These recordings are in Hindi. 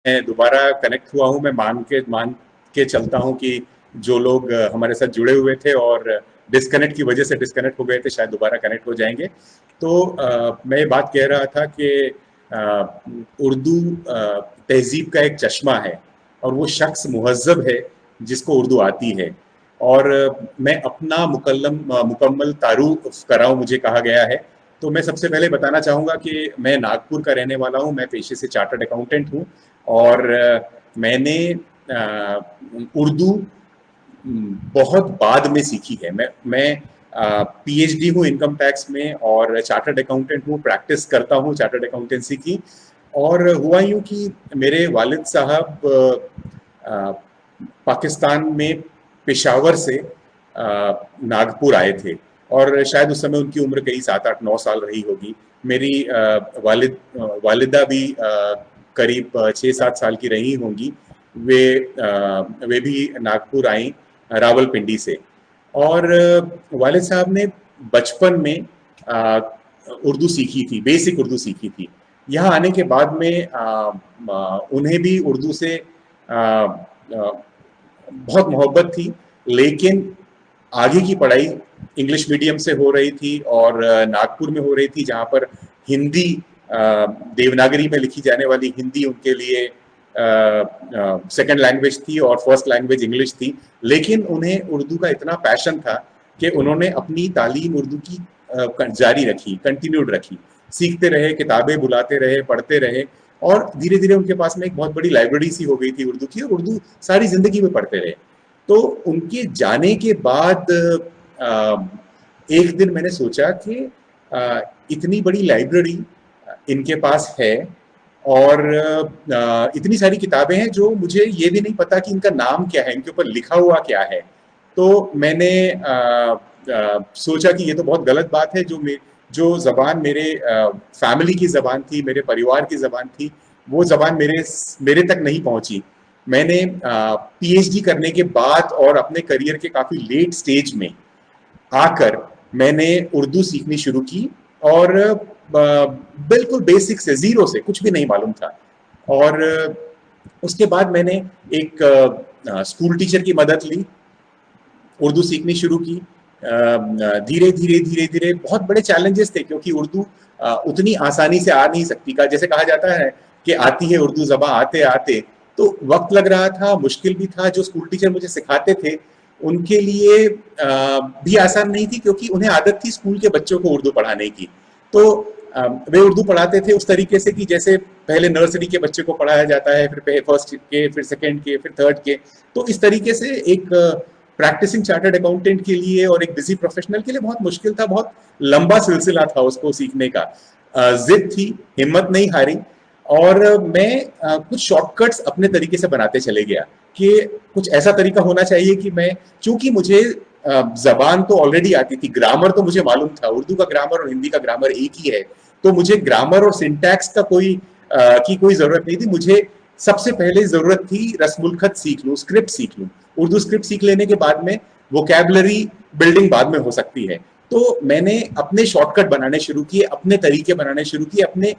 मैं दोबारा कनेक्ट हुआ हूँ। मैं मान के चलता हूँ कि जो लोग हमारे साथ जुड़े हुए थे और डिस्कनेक्ट की वजह से डिस्कनेक्ट हो गए थे, शायद दोबारा कनेक्ट हो जाएंगे। तो मैं ये बात कह रहा था कि उर्दू तहजीब का एक चश्मा है और वो शख्स मुहज्जब है जिसको उर्दू आती है। और मैं अपना मुकम्मल तारुफ कराऊं, मुझे कहा गया है। तो मैं सबसे पहले बताना चाहूँगा कि मैं नागपुर का रहने वाला हूँ। मैं पेशे से चार्टर्ड अकाउंटेंट हूँ और मैंने उर्दू बहुत बाद में सीखी है। मैं पीएचडी हूँ इनकम टैक्स में और चार्टर्ड अकाउंटेंट हूँ, प्रैक्टिस करता हूँ चार्टर्ड अकाउंटेंसी की। और हुआ यूँ कि मेरे वालिद साहब पाकिस्तान में पेशावर से नागपुर आए थे और शायद उस समय उनकी उम्र कहीं 7 8 9 साल रही होगी। मेरी वालिदा भी करीब 6 7 साल की रही होंगी। वे भी नागपुर आई रावलपिंडी से। और वालिद साहब ने बचपन में उर्दू सीखी थी, बेसिक उर्दू सीखी थी। यहाँ आने के बाद में उन्हें भी उर्दू से बहुत मोहब्बत थी, लेकिन आगे की पढ़ाई इंग्लिश मीडियम से हो रही थी और नागपुर में हो रही थी, जहाँ पर हिंदी देवनागरी में लिखी जाने वाली हिंदी उनके लिए सेकंड लैंग्वेज थी और फर्स्ट लैंग्वेज इंग्लिश थी। लेकिन उन्हें उर्दू का इतना पैशन था कि उन्होंने अपनी तालीम उर्दू की जारी रखी, कंटिन्यूड रखी, सीखते रहे, किताबें बुलाते रहे, पढ़ते रहे और धीरे धीरे उनके पास में एक बहुत बड़ी लाइब्रेरी सी हो गई थी उर्दू की, और उर्दू सारी जिंदगी में पढ़ते रहे। तो उनके जाने के बाद एक दिन मैंने सोचा कि इतनी बड़ी लाइब्रेरी इनके पास है और इतनी सारी किताबें हैं जो मुझे ये भी नहीं पता कि इनका नाम क्या है, इनके ऊपर लिखा हुआ क्या है। तो मैंने सोचा कि ये तो बहुत गलत बात है। जो जबान मेरे फैमिली की जबान थी, मेरे परिवार की जबान थी, वो जबान मेरे तक नहीं पहुंची। मैंने पीएचडी करने के बाद और अपने करियर के काफी लेट स्टेज में आकर मैंने उर्दू सीखनी शुरू की और बिल्कुल बेसिक से, जीरो से, कुछ भी नहीं मालूम था। और उसके बाद मैंने एक स्कूल टीचर की मदद ली, उर्दू सीखनी शुरू की। धीरे धीरे धीरे धीरे बहुत बड़े चैलेंजेस थे, क्योंकि उर्दू उतनी आसानी से आ नहीं सकती। का जैसे कहा जाता है कि आती है उर्दू ज़बां आते आते, तो वक्त लग रहा था, मुश्किल भी था। जो स्कूल टीचर मुझे सिखाते थे उनके लिए भी आसान नहीं थी, क्योंकि उन्हें आदत थी स्कूल के बच्चों को उर्दू पढ़ाने की। तो वे उर्दू पढ़ाते थे उस तरीके से कि जैसे पहले नर्सरी के बच्चे को पढ़ाया जाता है, फिर फर्स्ट के, फिर सेकंड के, फिर थर्ड के। तो इस तरीके से एक प्रैक्टिसिंग चार्टर्ड अकाउंटेंट के लिए और एक बिजी प्रोफेशनल के लिए बहुत मुश्किल था, बहुत लंबा सिलसिला था उसको सीखने का। जिद थी, हिम्मत नहीं हारी, और मैं कुछ शॉर्टकट्स अपने तरीके से बनाते चले गया कि कुछ ऐसा तरीका होना चाहिए कि मैं, चूंकि मुझे जबान तो ऑलरेडी आती थी, ग्रामर तो मुझे मालूम था, उर्दू का ग्रामर और हिंदी का ग्रामर एक ही है, तो मुझे ग्रामर और सिंटैक्स का कोई जरूरत नहीं थी। मुझे सबसे पहले जरूरत थी रस्मुल खत सीख लूं, स्क्रिप्ट सीख लूं। उर्दू स्क्रिप्ट सीख लेने के बाद में वोकैबुलरी बिल्डिंग बाद में हो सकती है। तो मैंने अपने शॉर्टकट बनाने शुरू किए, अपने तरीके बनाने शुरू किए, अपने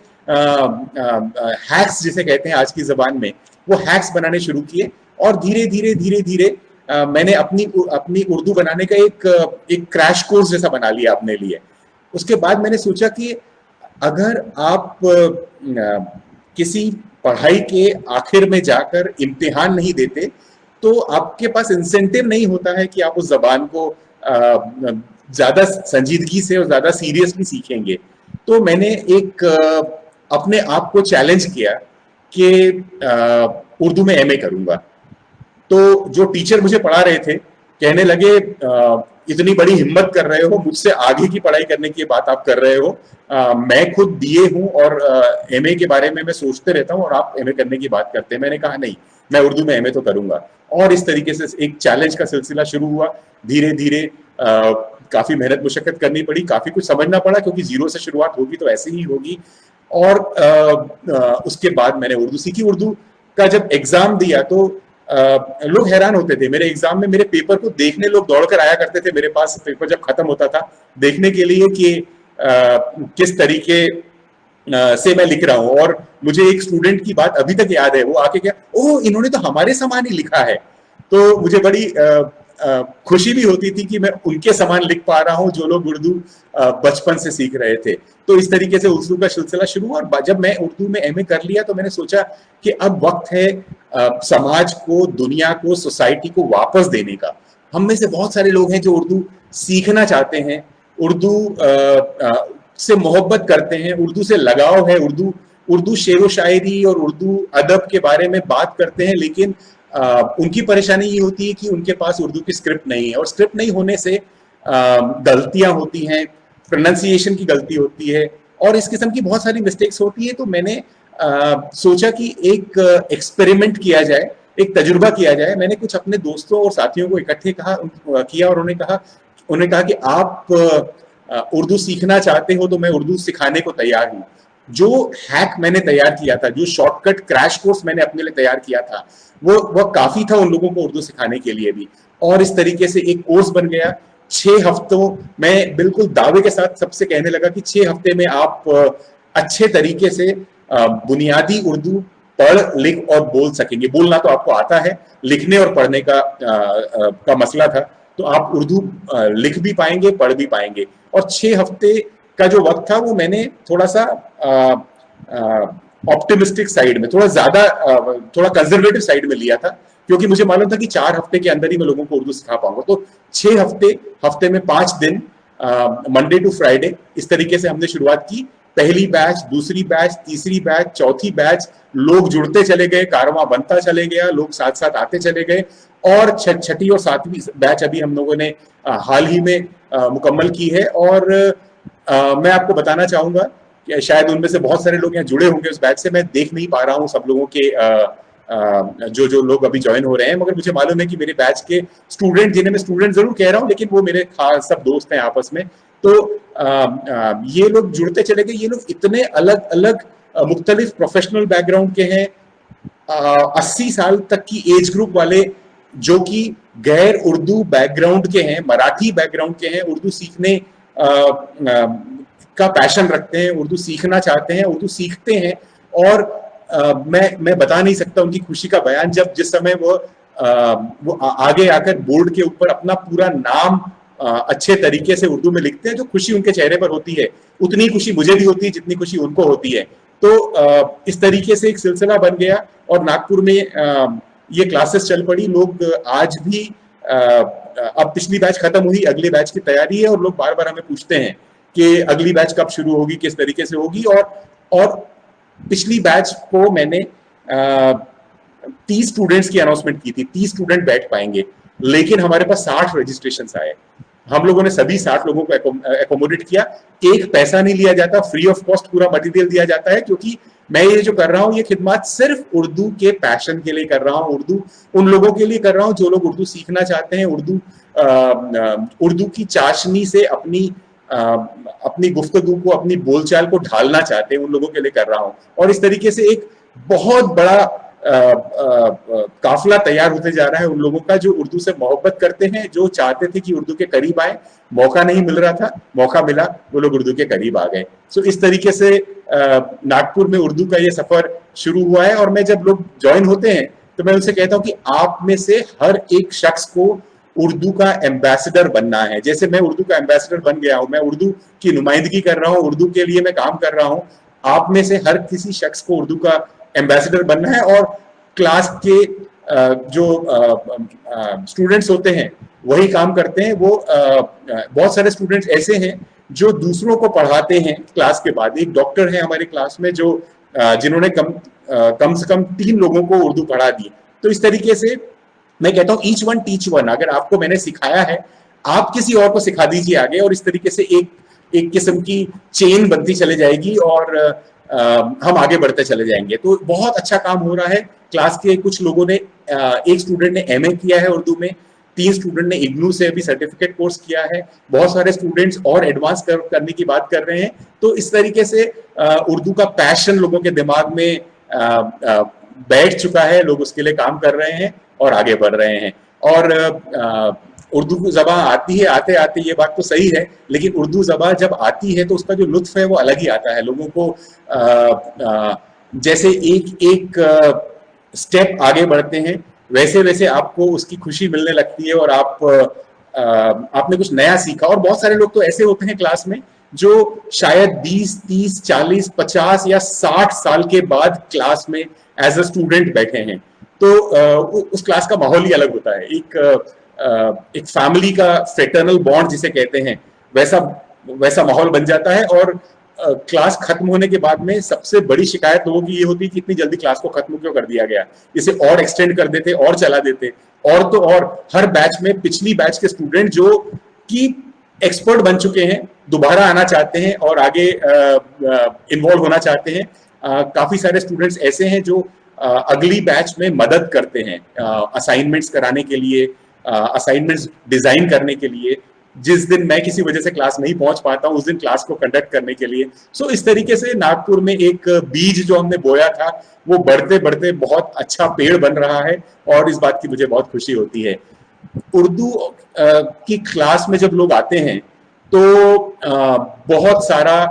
हैक्स जिसे कहते हैं आज की जबान में, वो हैक्स बनाने शुरू किए। और धीरे धीरे धीरे धीरे मैंने अपनी उर्दू बनाने का एक क्रैश कोर्स जैसा बना लिया अपने लिए। उसके बाद मैंने सोचा कि अगर आप किसी पढ़ाई के आखिर में जाकर इम्तिहान नहीं देते, तो आपके पास इंसेंटिव नहीं होता है कि आप उस जबान को ज्यादा संजीदगी से और ज्यादा सीरियसली सीखेंगे। तो मैंने एक अपने आप को चैलेंज किया कि उर्दू में एमए करूंगा। तो जो टीचर मुझे पढ़ा रहे थे कहने लगे, इतनी बड़ी हिम्मत कर रहे हो, मुझसे आगे की पढ़ाई करने की बात आप कर रहे हो। मैं खुद बीए हूं और एमए के बारे में मैं सोचते रहता हूं, और आप एमए करने की बात करते हैं। मैंने कहा नहीं, मैं उर्दू में एमए तो करूंगा। और इस तरीके से एक चैलेंज का सिलसिला शुरू हुआ। धीरे धीरे काफी मेहनत मुशक्कत करनी पड़ी, काफी कुछ समझना पड़ा, क्योंकि जीरो से शुरुआत होगी तो ऐसे ही होगी। और उसके बाद मैंने उर्दू सीखी। उर्दू का जब एग्जाम दिया तो लोग हैरान होते थे। मेरे एग्जाम में मेरे पेपर को देखने लोग दौड़कर आया करते थे मेरे पास, पेपर जब खत्म होता था, देखने के लिए कि किस तरीके से मैं लिख रहा हूँ, और मुझे एक स्टूडेंट की बात अभी तक याद है। वो आके क्या, ओह इन्होंने तो हमारे समान ही लिखा है। तो मुझे बड़ी खुशी भी होती थी कि मैं उनके समान लिख पा रहा हूँ जो लोग उर्दू बचपन से सीख रहे थे। तो इस तरीके से उर्दू का सिलसिला शुरू हुआ, और जब मैं उर्दू में एमए कर लिया तो मैंने सोचा कि अब वक्त है समाज को, दुनिया को, सोसाइटी को वापस देने का। हम में से बहुत सारे लोग हैं जो उर्दू सीखना चाहते हैं, उर्दू से मोहब्बत करते हैं, उर्दू से लगाव है, उर्दू उर्दू शेर व शायरी और उर्दू अदब के बारे में बात करते हैं, लेकिन उनकी परेशानी ये होती है कि उनके पास उर्दू की स्क्रिप्ट नहीं है, और स्क्रिप्ट नहीं होने से गलतियां होती हैं, प्रोनाउंसिएशन की गलती होती है, और इस किस्म की बहुत सारी मिस्टेक्स होती है। तो मैंने सोचा कि एक एक्सपेरिमेंट किया जाए, एक तजुर्बा किया जाए। मैंने कुछ अपने दोस्तों और साथियों को इकट्ठे किया, और उन्होंने कहा कि आप उर्दू सीखना चाहते हो तो मैं उर्दू सिखाने को तैयार हूं। जो हैक मैंने तैयार किया था, जो शॉर्टकट क्रैश कोर्स मैंने अपने लिए तैयार किया था, वो काफी था उन लोगों को उर्दू सिखाने के लिए भी। और इस तरीके से एक कोर्स बन गया। 6 हफ्तों में बिल्कुल दावे के साथ सबसे कहने लगा कि 6 हफ्ते में आप अच्छे तरीके से बुनियादी उर्दू पढ़ लिख और बोल सकेंगे। बोलना तो आपको आता है, लिखने और पढ़ने का मसला था। तो आप उर्दू लिख भी पाएंगे, पढ़ भी पाएंगे। और 6 हफ्ते का जो वक्त था वो मैंने थोड़ा सा ऑप्टिमिस्टिक साइड में, थोड़ा कंजर्वेटिव साइड में लिया था, क्योंकि मुझे मालूम था कि 4 हफ्ते के अंदर ही मैं लोगों को उर्दू सिखा पाऊंगा। तो 6 हफ्ते, हफ्ते में 5 दिन, मंडे टू फ्राइडे, इस तरीके से हमने शुरुआत की। पहली बैच, दूसरी बैच, तीसरी बैच, चौथी बैच, लोग जुड़ते चले गए, कारवां बनता चले गया, लोग साथ साथ आते चले गए। और छठी और सातवीं बैच अभी हम लोगों ने हाल ही में मुकम्मल की है। और मैं आपको बताना चाहूंगा कि शायद उनमें से बहुत सारे लोग यहाँ जुड़े होंगे उस बैच से, मैं देख नहीं पा रहा हूँ सब लोगों के जो जो लोग अभी ज्वाइन हो रहे हैं, मगर मुझे मालूम है कि मेरे बैच के स्टूडेंट, जिन्हें मैं स्टूडेंट जरूर कह रहा हूँ लेकिन वो मेरे खास सब दोस्त हैं आपस में। तो ये लोग जुड़ते चले गए। ये लोग इतने अलग अलग मुख्तलिफ प्रोफेशनल बैकग्राउंड के हैं, 80 साल तक की एज ग्रुप वाले, जो कि गैर उर्दू बैकग्राउंड के हैं, मराठी बैकग्राउंड के हैं, उर्दू सीखने का पैशन रखते हैं, उर्दू सीखना चाहते हैं, उर्दू सीखते हैं। और मैं बता नहीं सकता उनकी खुशी का बयान, जब जिस समय वो आगे आकर बोर्ड के ऊपर अपना पूरा नाम अच्छे तरीके से उर्दू में लिखते हैं। जो खुशी उनके चेहरे पर होती है, उतनी खुशी मुझे भी होती है जितनी खुशी उनको होती है। तो इस तरीके से एक सिलसिला बन गया, और नागपुर में ये क्लासेस चल पड़ी। लोग आज भी, अब पिछली बैच खत्म हुई, अगले बैच की तैयारी है, और लोग बार बार हमें पूछते हैं कि अगली बैच कब शुरू होगी, किस तरीके से होगी। और पिछली बैच को मैंने 30 स्टूडेंट्स की अनाउंसमेंट की थी, 30 स्टूडेंट बैठ पाएंगे, लेकिन हमारे पास 60 रजिस्ट्रेशन आए। हम लोगों ने सभी 60 लोगों को एकोमोडेट किया। एक पैसा नहीं लिया जाता, फ्री ऑफ कॉस्ट पूरा मटेरियल दिया जाता है, क्योंकि मैं ये जो कर रहा हूँ ये खिदमत सिर्फ उर्दू के पैशन के लिए कर रहा हूँ, उर्दू उन लोगों के लिए कर रहा हूँ जो लोग उर्दू सीखना चाहते हैं, उर्दू की चाशनी से अपनी गुफ्तगू को, अपनी बोलचाल को ढालना चाहते हैं, उन लोगों के लिए कर रहा हूँ। और इस तरीके से एक बहुत बड़ा काफिला तैयार होते जा रहा है उन लोगों का जो उर्दू से मोहब्बत करते हैं, जो चाहते थे कि उर्दू के करीब आए, मौका नहीं मिल रहा था, मौका मिला, वो लोग उर्दू के करीब आ गए। सो इस तरीके से नागपुर में उर्दू का ये सफर शुरू हुआ है। और मैं जब लोग ज्वाइन होते हैं तो मैं उनसे कहता हूँ कि आप में से हर एक शख्स को उर्दू का एम्बेसडर बनना है। जैसे मैं उर्दू का एम्बेसडर बन गया हूं, मैं उर्दू की नुमाइंदगी कर रहा हूं, उर्दू के लिए मैं काम कर रहा हूं। आप में से हर किसी शख्स को उर्दू का एम्बेसडर बनना है। और क्लास के जो स्टूडेंट्स होते हैं वही काम करते हैं। वो बहुत सारे स्टूडेंट्स ऐसे हैं जो दूसरों को पढ़ाते हैं क्लास के बाद। एक डॉक्टर है हमारे क्लास में जो जिन्होंने कम से कम 3 लोगों को उर्दू पढ़ा दी। तो इस तरीके से मैं कहता हूँ ईच वन टीच वन। अगर आपको मैंने सिखाया है, आप किसी और को सिखा दीजिए आगे, और इस तरीके से एक किस्म की चेन बनती चले जाएगी, और हम आगे बढ़ते चले जाएंगे। तो बहुत अच्छा काम हो रहा है। क्लास के कुछ लोगों ने, एक स्टूडेंट ने एमए किया है उर्दू में, 3 स्टूडेंट ने इग्नू से अभी सर्टिफिकेट कोर्स किया है, बहुत सारे स्टूडेंट्स और एडवांस करने की बात कर रहे हैं। तो इस तरीके से उर्दू का पैशन लोगों के दिमाग में बैठ चुका है, लोग उसके लिए काम कर रहे हैं और आगे बढ़ रहे हैं। और उर्दू जबान आती है, आते आते ये बात तो सही है, लेकिन उर्दू जबान जब आती है तो उसका जो लुत्फ है वो अलग ही आता है। लोगों को जैसे एक एक स्टेप आगे बढ़ते हैं वैसे वैसे आपको उसकी खुशी मिलने लगती है, और आपने कुछ नया सीखा। और बहुत सारे लोग तो ऐसे होते हैं क्लास में जो शायद 20, 30, 40, 50 या 60 साल के बाद क्लास में एज अ स्टूडेंट बैठे हैं। तो उस क्लास का माहौल ही अलग होता है। एक फैमिली का फ्रेटर्नल बॉन्ड जिसे कहते हैं, वैसा वैसा माहौल बन जाता है। और क्लास खत्म होने के बाद में सबसे बड़ी शिकायत लोगों की ये होती है कि इतनी जल्दी क्लास को खत्म क्यों कर दिया गया, इसे और एक्सटेंड कर देते और चला देते। और तो और हर बैच में पिछली बैच के स्टूडेंट जो कि एक्सपर्ट बन चुके हैं दोबारा आना चाहते हैं और आगे इन्वॉल्व होना चाहते हैं। काफी सारे स्टूडेंट्स ऐसे हैं जो अगली बैच में मदद करते हैं असाइनमेंट्स कराने के लिए, असाइनमेंट्स डिजाइन करने के लिए। जिस दिन मैं किसी वजह से क्लास नहीं पहुंच पाता हूं उस दिन क्लास को कंडक्ट करने के लिए। सो इस तरीके से नागपुर में एक बीज जो हमने बोया था वो बढ़ते बढ़ते बहुत अच्छा पेड़ बन रहा है, और इस बात की मुझे बहुत खुशी होती है। उर्दू की क्लास में जब लोग आते हैं तो बहुत सारा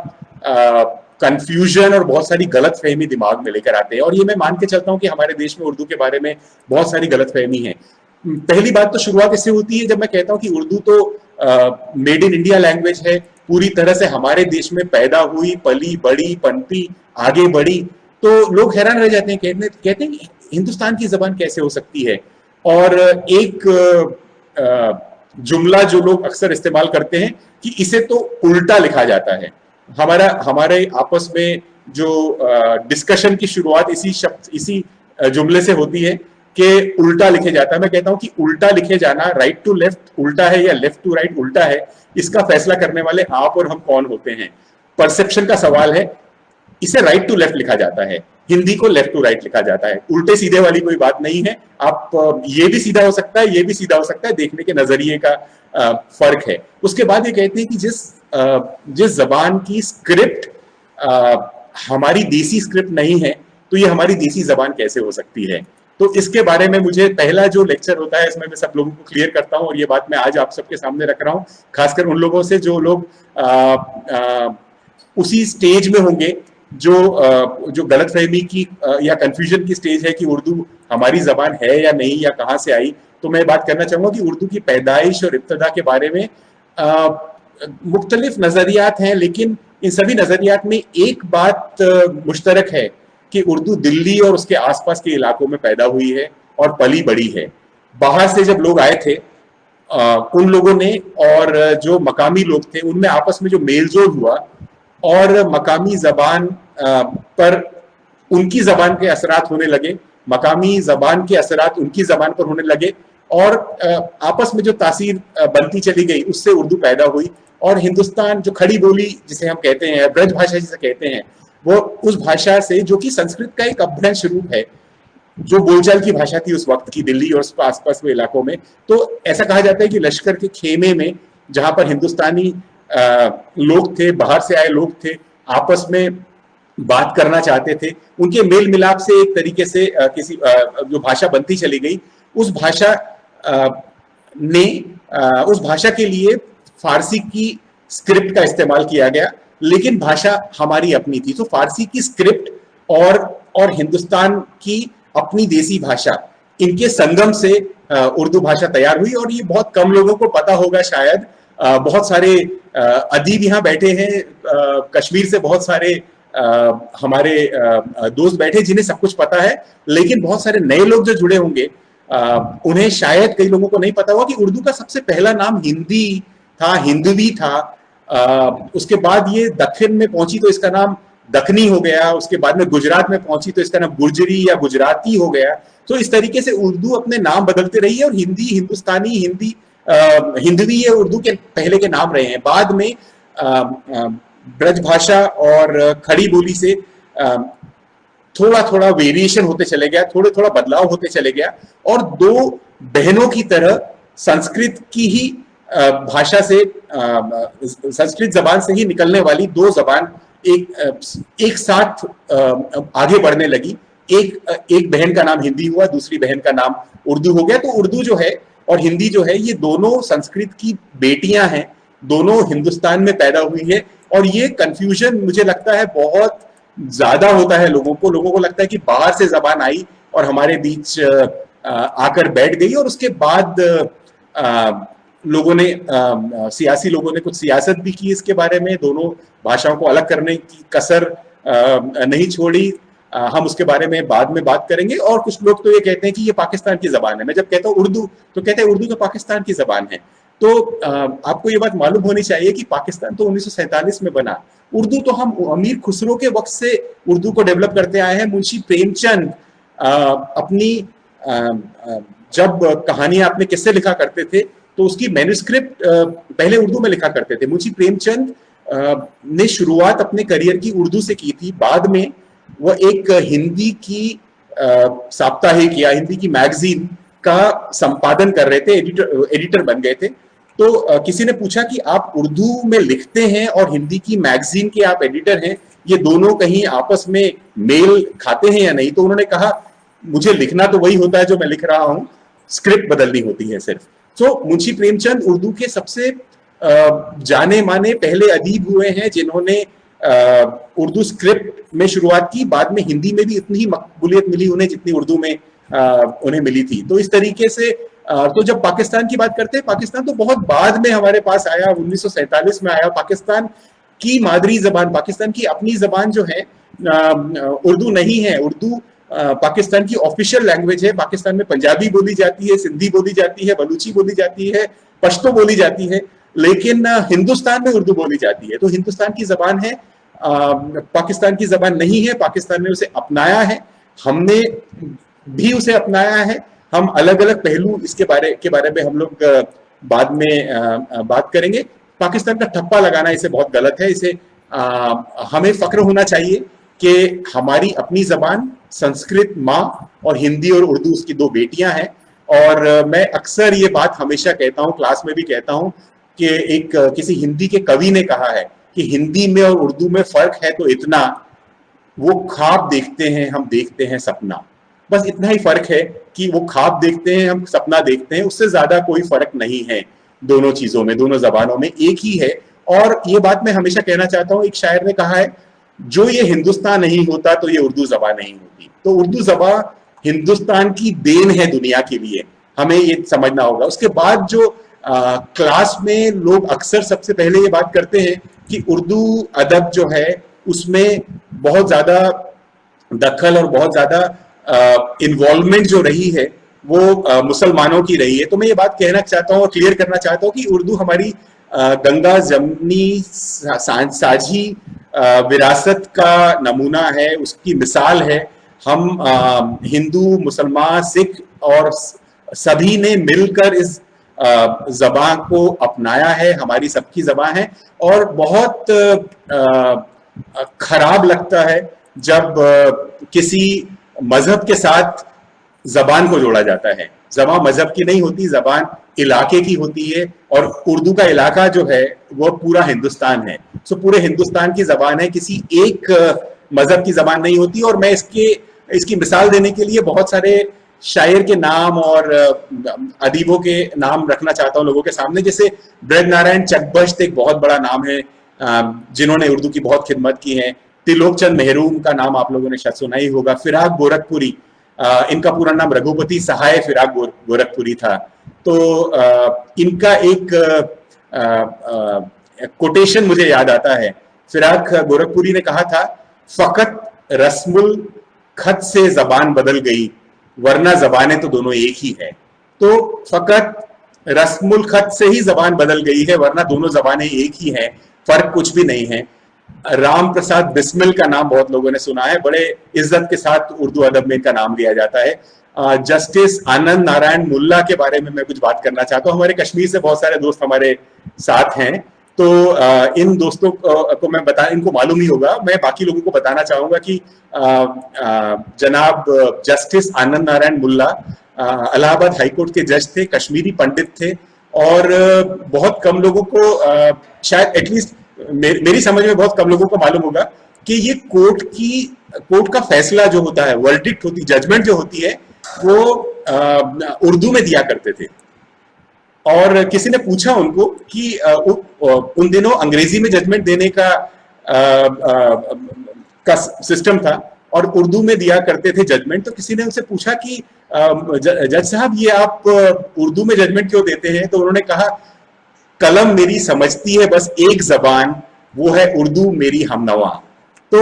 कंफ्यूजन और बहुत सारी गलतफहमी दिमाग में लेकर आते हैं, और ये मैं मान के चलता हूं कि हमारे देश में उर्दू के बारे में बहुत सारी गलतफहमी है। पहली बात तो शुरुआत इससे होती है जब मैं कहता हूं कि उर्दू तो मेड इन इंडिया लैंग्वेज है, पूरी तरह से हमारे देश में पैदा हुई, पली बड़ी, पनपी, आगे बढ़ी। तो लोग हैरान रह जाते हैं, कहते हैं हिंदुस्तान की जबान कैसे हो सकती है। और एक जुमला जो लोग अक्सर इस्तेमाल करते हैं कि इसे तो उल्टा लिखा जाता है। हमारे आपस में जो डिस्कशन की शुरुआत इसी जुमले से होती है कि उल्टा लिखे जाता है। मैं कहता हूं कि उल्टा लिखे जाना, राइट टू लेफ्ट उल्टा है या लेफ्ट टू राइट उल्टा है, इसका फैसला करने वाले आप और हम कौन होते हैं। परसेप्शन का सवाल है। इसे राइट टू लेफ्ट लिखा जाता है, हिंदी को लेफ्ट टू राइट लिखा जाता है। उल्टे सीधे वाली कोई बात नहीं है। आप ये भी सीधा हो सकता है, ये भी सीधा हो सकता है, देखने के नजरिए का फर्क है। उसके बाद ये कहते हैं कि जिस जबान की स्क्रिप्ट हमारी देसी स्क्रिप्ट नहीं है तो ये हमारी देसी जबान कैसे हो सकती है। तो इसके बारे में मुझे पहला जो लेक्चर होता है इसमें मैं सब लोगों को क्लियर करता हूं, और ये बात मैं आज आप सबके सामने रख रहा हूं, खासकर उन लोगों से जो लोग उसी स्टेज में होंगे जो गलतफहमी की या कंफ्यूजन की स्टेज है कि उर्दू हमारी जबान है या नहीं या कहां से आई। तो मैं बात करना चाहूंगा कि उर्दू की पैदाइश और इब्तदा के बारे में मुख्तलिफ नजरियात हैं, लेकिन इन सभी नजरियात में एक बात मुश्तरक है कि उर्दू दिल्ली और उसके आसपास के इलाकों में पैदा हुई है और पली बड़ी है। बाहर से जब लोग आए थे उन लोगों ने और जो मकामी लोग थे उनमें आपस में जो मेलजोल हुआ और मकामी जबान पर उनकी जबान के असरात होने लगे, मकामी जबान के असरात उनकी जबान पर होने लगे, और आपस में जो तासीर बनती चली गई उससे उर्दू पैदा हुई। और हिंदुस्तान जो खड़ी बोली जिसे हम कहते हैं, ब्रज भाषा जिसे कहते हैं, वो उस भाषा से जो कि संस्कृत का एक अपभ्रंश रूप है, जो बोलचाल की भाषा थी उस वक्त की दिल्ली और उसके आसपास के इलाकों में। तो ऐसा कहा जाता है कि लश्कर के खेमे में जहां पर हिंदुस्तानी लोग थे, बाहर से आए लोग थे, आपस में बात करना चाहते थे, उनके मेल मिलाप से एक तरीके से किसी जो भाषा बनती चली गई, उस भाषा उस भाषा के लिए फारसी की स्क्रिप्ट का इस्तेमाल किया गया, लेकिन भाषा हमारी अपनी थी। तो फारसी की स्क्रिप्ट और हिंदुस्तान की अपनी देसी भाषा, इनके संगम से उर्दू भाषा तैयार हुई। और ये बहुत कम लोगों को पता होगा शायद। बहुत सारे अदीब यहाँ बैठे हैं, कश्मीर से बहुत सारे हमारे दोस्त बैठे जिन्हें सब कुछ पता है, लेकिन बहुत सारे नए लोग जो जुड़े होंगे उन्हें शायद कई लोगों को नहीं पता होगा कि उर्दू का सबसे पहला नाम हिंदी था, हिंदवी था। उसके बाद ये दक्षिण में पहुंची तो इसका नाम दखनी हो गया, उसके बाद में गुजरात में पहुंची तो इसका नाम गुर्जरी या गुजराती हो गया। तो इस तरीके से उर्दू अपने नाम बदलते रही है, और हिंदी, हिंदुस्तानी, हिंदवी ये उर्दू के पहले के नाम रहे हैं। बाद में ब्रज भाषा और खड़ी बोली से थोड़ा थोड़ा वेरिएशन होते चले गया, थोड़ा बदलाव होते चले गया, और दो बहनों की तरह संस्कृत की ही भाषा से, संस्कृत जबान से ही निकलने वाली दो जबान एक साथ आगे बढ़ने लगी। एक बहन का नाम हिंदी हुआ, दूसरी बहन का नाम उर्दू हो गया। तो उर्दू जो है और हिंदी जो है, ये दोनों संस्कृत की बेटियां हैं, दोनों हिंदुस्तान में पैदा हुई है। और ये कंफ्यूजन मुझे लगता है बहुत ज्यादा होता है लोगों को लगता है कि बाहर से जबान आई और हमारे बीच आकर बैठ गई, और उसके बाद लोगों ने सियासी लोगों ने कुछ सियासत भी की इसके बारे में, दोनों भाषाओं को अलग करने की कसर नहीं छोड़ी। हम उसके बारे में बाद में बात करेंगे। और कुछ लोग तो ये कहते हैं कि ये पाकिस्तान की जबान है। मैं जब कहता हूँ उर्दू, तो कहते हैं उर्दू तो पाकिस्तान की जबान है। तो आपको ये बात मालूम होनी चाहिए कि पाकिस्तान तो 1947 में बना। उर्दू तो हम अमीर खुसरो के वक्त से उर्दू को डेवलप करते आए हैं। मुंशी प्रेमचंद अपनी जब कहानियां अपने किस्से लिखा करते थे तो उसकी मैन्युस्क्रिप्ट पहले उर्दू में लिखा करते थे। मुंशी प्रेमचंद ने शुरुआत अपने करियर की उर्दू से की थी। बाद में वो एक हिंदी की साप्ताहिक या हिंदी की मैगजीन का संपादन कर रहे थे, एडिटर बन गए थे। तो किसी ने पूछा कि आप उर्दू में लिखते हैं और हिंदी की मैगजीन के आप एडिटर हैं, ये दोनों कहीं आपस में मेल खाते हैं या नहीं? तो उन्होंने कहा, मुझे लिखना तो वही होता है जो मैं लिख रहा हूं, स्क्रिप्ट बदलनी होती है सिर्फ। तो मुंशी प्रेमचंद उर्दू के सबसे जाने माने पहले अदीब हुए हैं जिन्होंने उर्दू स्क्रिप्ट में शुरुआत की। बाद में हिंदी में भी इतनी ही मकबूलियत मिली उन्हें जितनी उर्दू में उन्हें मिली थी। तो इस तरीके से तो जब पाकिस्तान की बात करते हैं, पाकिस्तान तो बहुत बाद में हमारे पास आया, 1947 में आया। पाकिस्तान की मादरी जबान, पाकिस्तान की अपनी जबान जो है उर्दू नहीं है। उर्दू पाकिस्तान की ऑफिशियल लैंग्वेज है। पाकिस्तान में पंजाबी बोली जाती है, सिंधी बोली जाती है, बलूची बोली जाती है, पश्तो बोली जाती है, लेकिन हिंदुस्तान में उर्दू बोली जाती है। तो हिंदुस्तान की जबान है, पाकिस्तान की जबान नहीं है। पाकिस्तान ने उसे अपनाया है, हमने भी उसे अपनाया है। हम अलग अलग पहलू इसके बारे में हम लोग बाद में बात करेंगे। पाकिस्तान का ठप्पा लगाना इसे बहुत गलत है। इसे हमें फक्र होना चाहिए कि हमारी अपनी जबान संस्कृत माँ और हिंदी और उर्दू उसकी दो बेटियां हैं। और मैं अक्सर ये बात हमेशा कहता हूँ, क्लास में भी कहता हूँ कि एक किसी हिंदी के कवि ने कहा है कि हिंदी में और उर्दू में फर्क है तो इतना, वो ख्वाब देखते हैं, हम देखते हैं सपना। बस इतना ही फर्क है कि वो ख्वाब देखते हैं, हम सपना देखते हैं। उससे ज्यादा कोई फर्क नहीं है दोनों चीजों में, दोनों जबानों में एक ही है। और ये बात मैं हमेशा कहना चाहता हूँ, एक शायर ने कहा है, जो ये हिंदुस्तान नहीं होता तो ये उर्दू जबान नहीं होती। तो उर्दू जबान हिंदुस्तान की देन है दुनिया के लिए, हमें ये समझना होगा। उसके बाद जो क्लास में लोग अक्सर सबसे पहले ये बात करते हैं कि उर्दू अदब जो है उसमें बहुत ज्यादा दखल और बहुत ज्यादा इन्वॉल्वमेंट जो रही है वो मुसलमानों की रही है। तो मैं ये बात कहना चाहता हूँ और क्लियर करना चाहता हूँ कि उर्दू हमारी गंगा जमनी साझी विरासत का नमूना है, उसकी मिसाल है। हम हिंदू, मुसलमान, सिख और सभी ने मिलकर इस जबान को अपनाया है, हमारी सबकी जबान है। और बहुत खराब लगता है जब किसी मजहब के साथ जबान को जोड़ा जाता है। जबान मजहब की नहीं होती, जबान इलाके की होती है। और उर्दू का इलाका जो है वो पूरा हिंदुस्तान है। सो पूरे हिंदुस्तान की जबान है, किसी एक मजहब की जबान नहीं होती। और मैं इसकी मिसाल देने के लिए बहुत सारे शायर के नाम और अदीबों के नाम रखना चाहता हूं लोगों के सामने। जैसे ब्रज नारायण चकबश्त एक बहुत बड़ा नाम है जिन्होंने उर्दू की बहुत खिदमत की है। त्रिलोक चंद मेहरूम का नाम आप लोगों ने शायद सुना ही होगा। फिराक गोरखपुरी, इनका पूरा नाम रघुपति सहाय फिराक गोरखपुरी था। तो इनका एक कोटेशन मुझे याद आता है। फिराक गोरखपुरी ने कहा था, फकत रस्मुल खत से जबान बदल गई, वरना जबानें तो दोनों एक ही है। तो फकत रस्मुल खत से ही जबान बदल गई है, वरना दोनों जबानें एक ही हैं, फर्क कुछ भी नहीं है। राम प्रसाद बिस्मिल का नाम बहुत लोगों ने सुना है, बड़े इज्जत के साथ उर्दू अदब में इनका नाम लिया जाता है। जस्टिस आनंद नारायण मुल्ला के बारे में मैं कुछ बात करना चाहता हूँ। हमारे कश्मीर से बहुत सारे दोस्त हमारे साथ हैं, तो इन दोस्तों को मैं इनको मालूम ही होगा, मैं बाकी लोगों को बताना चाहूंगा कि जनाब जस्टिस आनंद नारायण मुल्ला इलाहाबाद हाईकोर्ट के जज थे, कश्मीरी पंडित थे। और बहुत कम लोगों को शायद एटलीस्ट मेरी समझ में बहुत कम लोगों को मालूम होगा कि ये कोर्ट का फैसला जो होता है, वर्डिक्ट होती, जजमेंट जो होती है, वो उर्दू में दिया करते थे। और किसी ने पूछा उनको कि उन दिनों अंग्रेजी में जजमेंट देने का सिस्टम था और उर्दू में दिया करते थे जजमेंट। तो किसी ने उनसे पूछा कि जज साहब ये आप उर्दू में जजमेंट क्यों देते हैं? तो उन्होंने कहा, कलम मेरी समझती है बस एक जबान, वो है उर्दू मेरी हमनवा। तो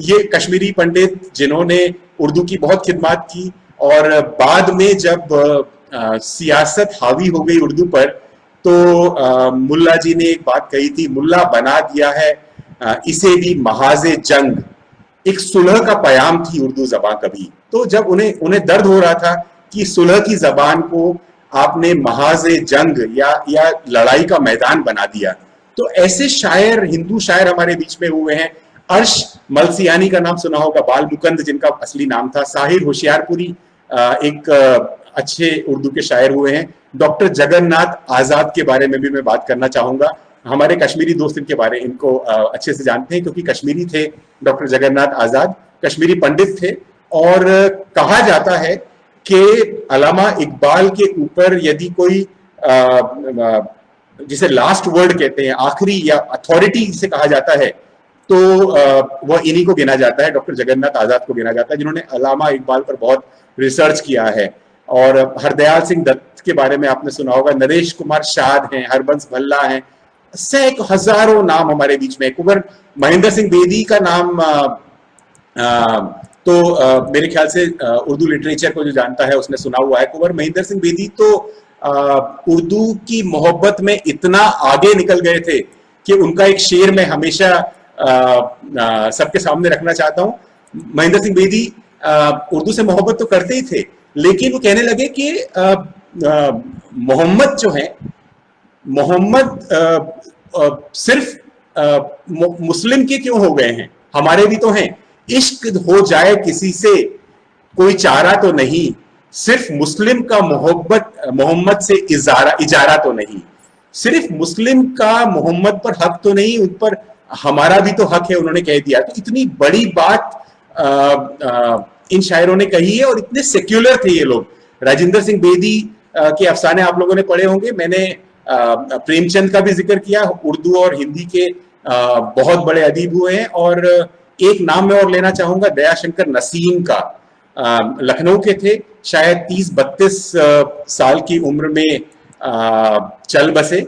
ये कश्मीरी पंडित जिन्होंने उर्दू की बहुत खिदमत की और बाद में जब सियासत हावी हो गई उर्दू पर, तो मुल्ला जी ने एक बात कही थी, मुल्ला बना दिया है इसे भी महाजे जंग। एक सुलह का पयाम थी उर्दू जबान कभी। तो जब उन्हें उन्हें दर्द हो रहा था कि सुलह की जबान को आपने महाजे जंग या लड़ाई का मैदान बना दिया, तो ऐसे शायर, हिंदू शायर हमारे बीच में हुए हैं। अर्श मलसियानी का नाम सुना होगा, बाल मुकंद जिनका असली नाम था। साहिर होशियारपुरी एक अच्छे उर्दू के शायर हुए हैं। डॉक्टर जगन्नाथ आजाद के बारे में भी मैं बात करना चाहूंगा। हमारे कश्मीरी दोस्त इनको अच्छे से जानते हैं क्योंकि कश्मीरी थे। डॉक्टर जगन्नाथ आजाद कश्मीरी पंडित थे और कहा जाता है कि अल्लामा इकबाल के ऊपर यदि कोई जिसे लास्ट वर्ड कहते हैं, आखिरी या अथॉरिटी जिसे कहा जाता है, तो वह इन्हीं को गिना जाता है, डॉक्टर जगन्नाथ आजाद को गिना जाता है, जिन्होंने अल्लामा इकबाल पर बहुत रिसर्च किया है। और हरदयाल सिंह दत्त के बारे में आपने सुना होगा, नरेश कुमार शाद हैं, हरबंस भल्ला हैं, हजारों नाम हमारे बीच में। कुंवर महेंद्र सिंह बेदी का नाम मेरे ख्याल से उर्दू लिटरेचर को जो जानता है उसने सुना हुआ है। कुंवर महेंद्र सिंह बेदी तो उर्दू की मोहब्बत में इतना आगे निकल गए थे कि उनका एक शेर मैं हमेशा सबके सामने रखना चाहता हूं। महेंद्र सिंह बेदी उर्दू से मोहब्बत तो करते ही थे, लेकिन वो कहने लगे कि मोहम्मद जो है, मोहम्मद सिर्फ मुस्लिम के क्यों हो गए हैं, हमारे भी तो हैं। इश्क हो जाए किसी से कोई चारा तो नहीं, सिर्फ मुस्लिम का मोहम्मद से इजारा तो नहीं। सिर्फ मुस्लिम का मोहम्मद पर हक तो नहीं, उन पर हमारा भी तो हक है, उन्होंने कह दिया। तो इतनी बड़ी बात इन शायरों ने कही है और इतने सेक्युलर थे ये लोग। राजेंद्र सिंह बेदी के अफसाने आप लोगों ने पढ़े होंगे। मैंने प्रेमचंद का भी जिक्र किया, उर्दू और हिंदी के बहुत बड़े अदीब हुए हैं। और एक नाम मैं और लेना चाहूंगा, दयाशंकर नसीम का। लखनऊ के थे, शायद 30-32 साल की उम्र में चल बसे,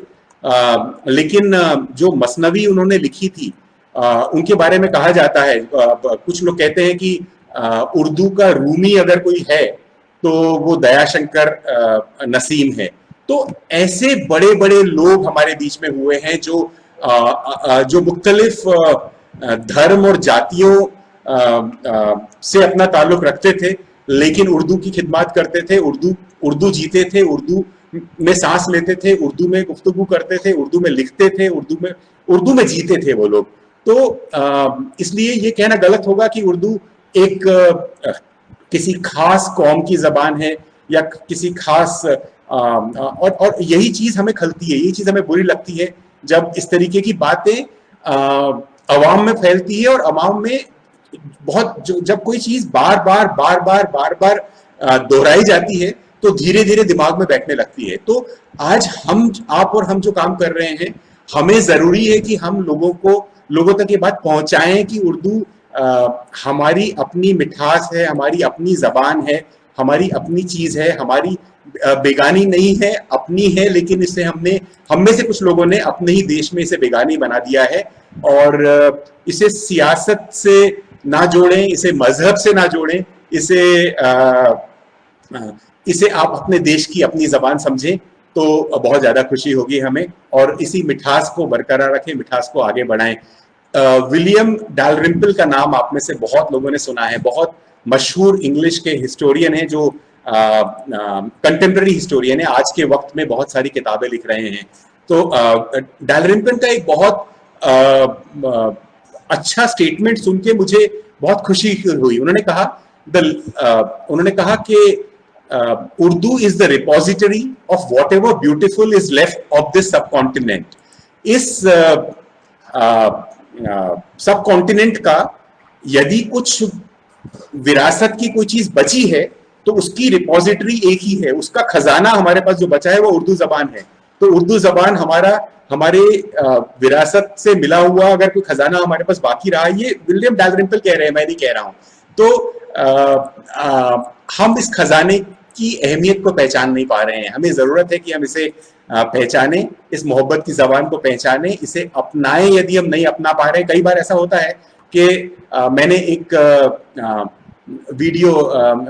लेकिन जो मसनवी उन्होंने लिखी थी उनके बारे में कहा जाता है, कुछ लोग कहते हैं कि उर्दू का रूमी अगर कोई है तो वो दयाशंकर नसीम है। तो ऐसे बड़े बड़े लोग हमारे बीच में हुए हैं जो मुख्तलिफ धर्म और जातियों से अपना ताल्लुक रखते थे, लेकिन उर्दू की खिदमत करते थे, उर्दू जीते थे, उर्दू में सांस लेते थे, उर्दू में गुफ्तगू करते थे, उर्दू में लिखते थे, उर्दू में जीते थे वो लोग। तो इसलिए ये कहना गलत होगा कि उर्दू एक किसी खास कौम की जबान है या किसी खास और यही चीज हमें खलती है, यही चीज हमें बुरी लगती है जब इस तरीके की बातें अवाम में फैलती है और अवाम में बहुत जब कोई चीज बार बार दोहराई जाती है तो धीरे धीरे दिमाग में बैठने लगती है। तो आज आप और हम जो काम कर रहे हैं, हमें जरूरी है कि हम लोगों तक ये बात पहुंचाएं कि उर्दू हमारी अपनी मिठास है, हमारी अपनी जबान है, हमारी अपनी चीज है, हमारी बेगानी नहीं है, अपनी है। लेकिन इसे हम में से कुछ लोगों ने अपने ही देश में इसे बेगानी बना दिया है और इसे सियासत से ना जोड़ें, इसे मजहब से ना जोड़ें, इसे आप अपने देश की अपनी जबान समझें तो बहुत ज्यादा खुशी होगी हमें। और इसी मिठास को बरकरार रखें, मिठास को आगे बढ़ाएं। विलियम डालरिम्पल का नाम आप में से बहुत लोगों ने सुना है, बहुत मशहूर इंग्लिश के हिस्टोरियन है, जो कंटेम्प्रेरी हिस्टोरियन है, आज के वक्त में बहुत सारी किताबें लिख रहे हैं। तो डालरिम्पल का एक बहुत अच्छा स्टेटमेंट सुन के मुझे बहुत खुशी हुई। उन्होंने कहा कि Urdu is the repository of what ever beautiful is left of this सब कॉन्टिनेंट। इस सब कॉन्टिनेंट का यदि कुछ विरासत की कोई चीज बची है तो उसकी रिपोजिटरी एक ही है, उसका खजाना हमारे पास जो बचा है वो उर्दू जबान है। तो उर्दू जबान हमारे विरासत से मिला हुआ अगर कोई खजाना हमारे पास बाकी रहा, ये विलियम डालरिम्पल कह रहे हैं, मैं नहीं कह रहा हूं। तो हम इस खजाने की अहमियत को पहचान नहीं पा रहे हैं। हमें जरूरत है कि हम इसे पहचाने, इस मोहब्बत की जबान को पहचाने, इसे अपनाएं। यदि हम नहीं अपना पा रहे, कई बार ऐसा होता है कि मैंने एक वीडियो,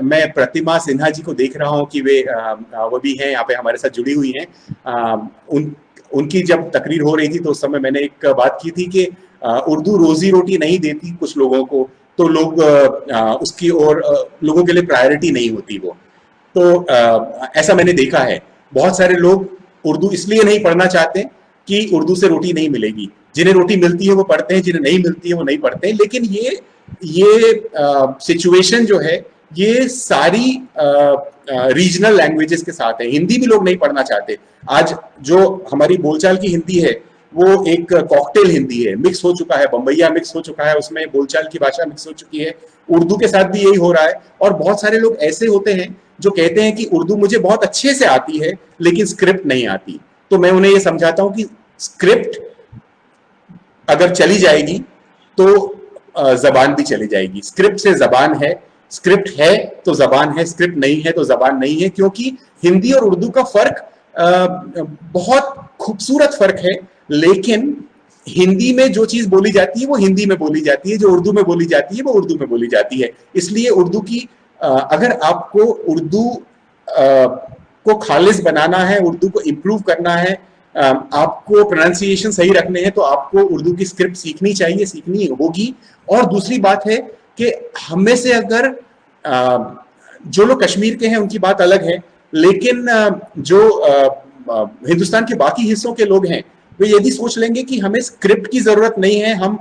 मैं प्रतिमा सिन्हा जी को देख रहा हूं कि वो भी हैं यहाँ पे हमारे साथ जुड़ी हुई हैं। उनकी जब तकरीर हो रही थी तो उस समय मैंने एक बात की थी कि उर्दू रोजी रोटी नहीं देती कुछ लोगों को, तो लोग उसकी ओर लोगों के लिए प्रायोरिटी नहीं होती वो। तो ऐसा मैंने देखा है, बहुत सारे लोग उर्दू इसलिए नहीं पढ़ना चाहते कि उर्दू से रोटी नहीं मिलेगी। जिन्हें रोटी मिलती है वो पढ़ते हैं, जिन्हें नहीं मिलती है वो नहीं पढ़ते हैं। लेकिन ये सिचुएशन जो है ये सारी रीजनल लैंग्वेजेस के साथ है। हिंदी भी लोग नहीं पढ़ना चाहते। आज जो हमारी बोलचाल की हिंदी है वो एक कॉकटेल हिंदी है, मिक्स हो चुका है, बम्बैया मिक्स हो चुका है, उसमें बोलचाल की भाषा मिक्स हो चुकी है। उर्दू के साथ भी यही हो रहा है। और बहुत सारे लोग ऐसे होते हैं जो कहते हैं कि उर्दू मुझे बहुत अच्छे से आती है लेकिन स्क्रिप्ट नहीं आती। तो मैं उन्हें ये समझाता हूं कि स्क्रिप्ट अगर चली जाएगी तो जबान भी चली जाएगी। स्क्रिप्ट से जबान है, स्क्रिप्ट है तो जबान है, स्क्रिप्ट नहीं है तो जबान नहीं है। क्योंकि हिंदी और उर्दू का फर्क बहुत खूबसूरत फर्क है, लेकिन हिंदी में जो चीज बोली जाती है वो हिंदी में बोली जाती है, जो उर्दू में बोली जाती है वो उर्दू में बोली जाती है। इसलिए उर्दू की अगर आपको उर्दू को खालिस बनाना है, उर्दू को इम्प्रूव करना है, आपको प्रोनाउंसिएशन सही रखने हैं, तो आपको उर्दू की स्क्रिप्ट सीखनी चाहिए, सीखनी होगी। और दूसरी बात है कि हम में से अगर जो लोग कश्मीर के हैं उनकी बात अलग है, लेकिन जो हिंदुस्तान के बाकी हिस्सों के लोग हैं वे यदि सोच लेंगे कि हमें स्क्रिप्ट की जरूरत नहीं है, हम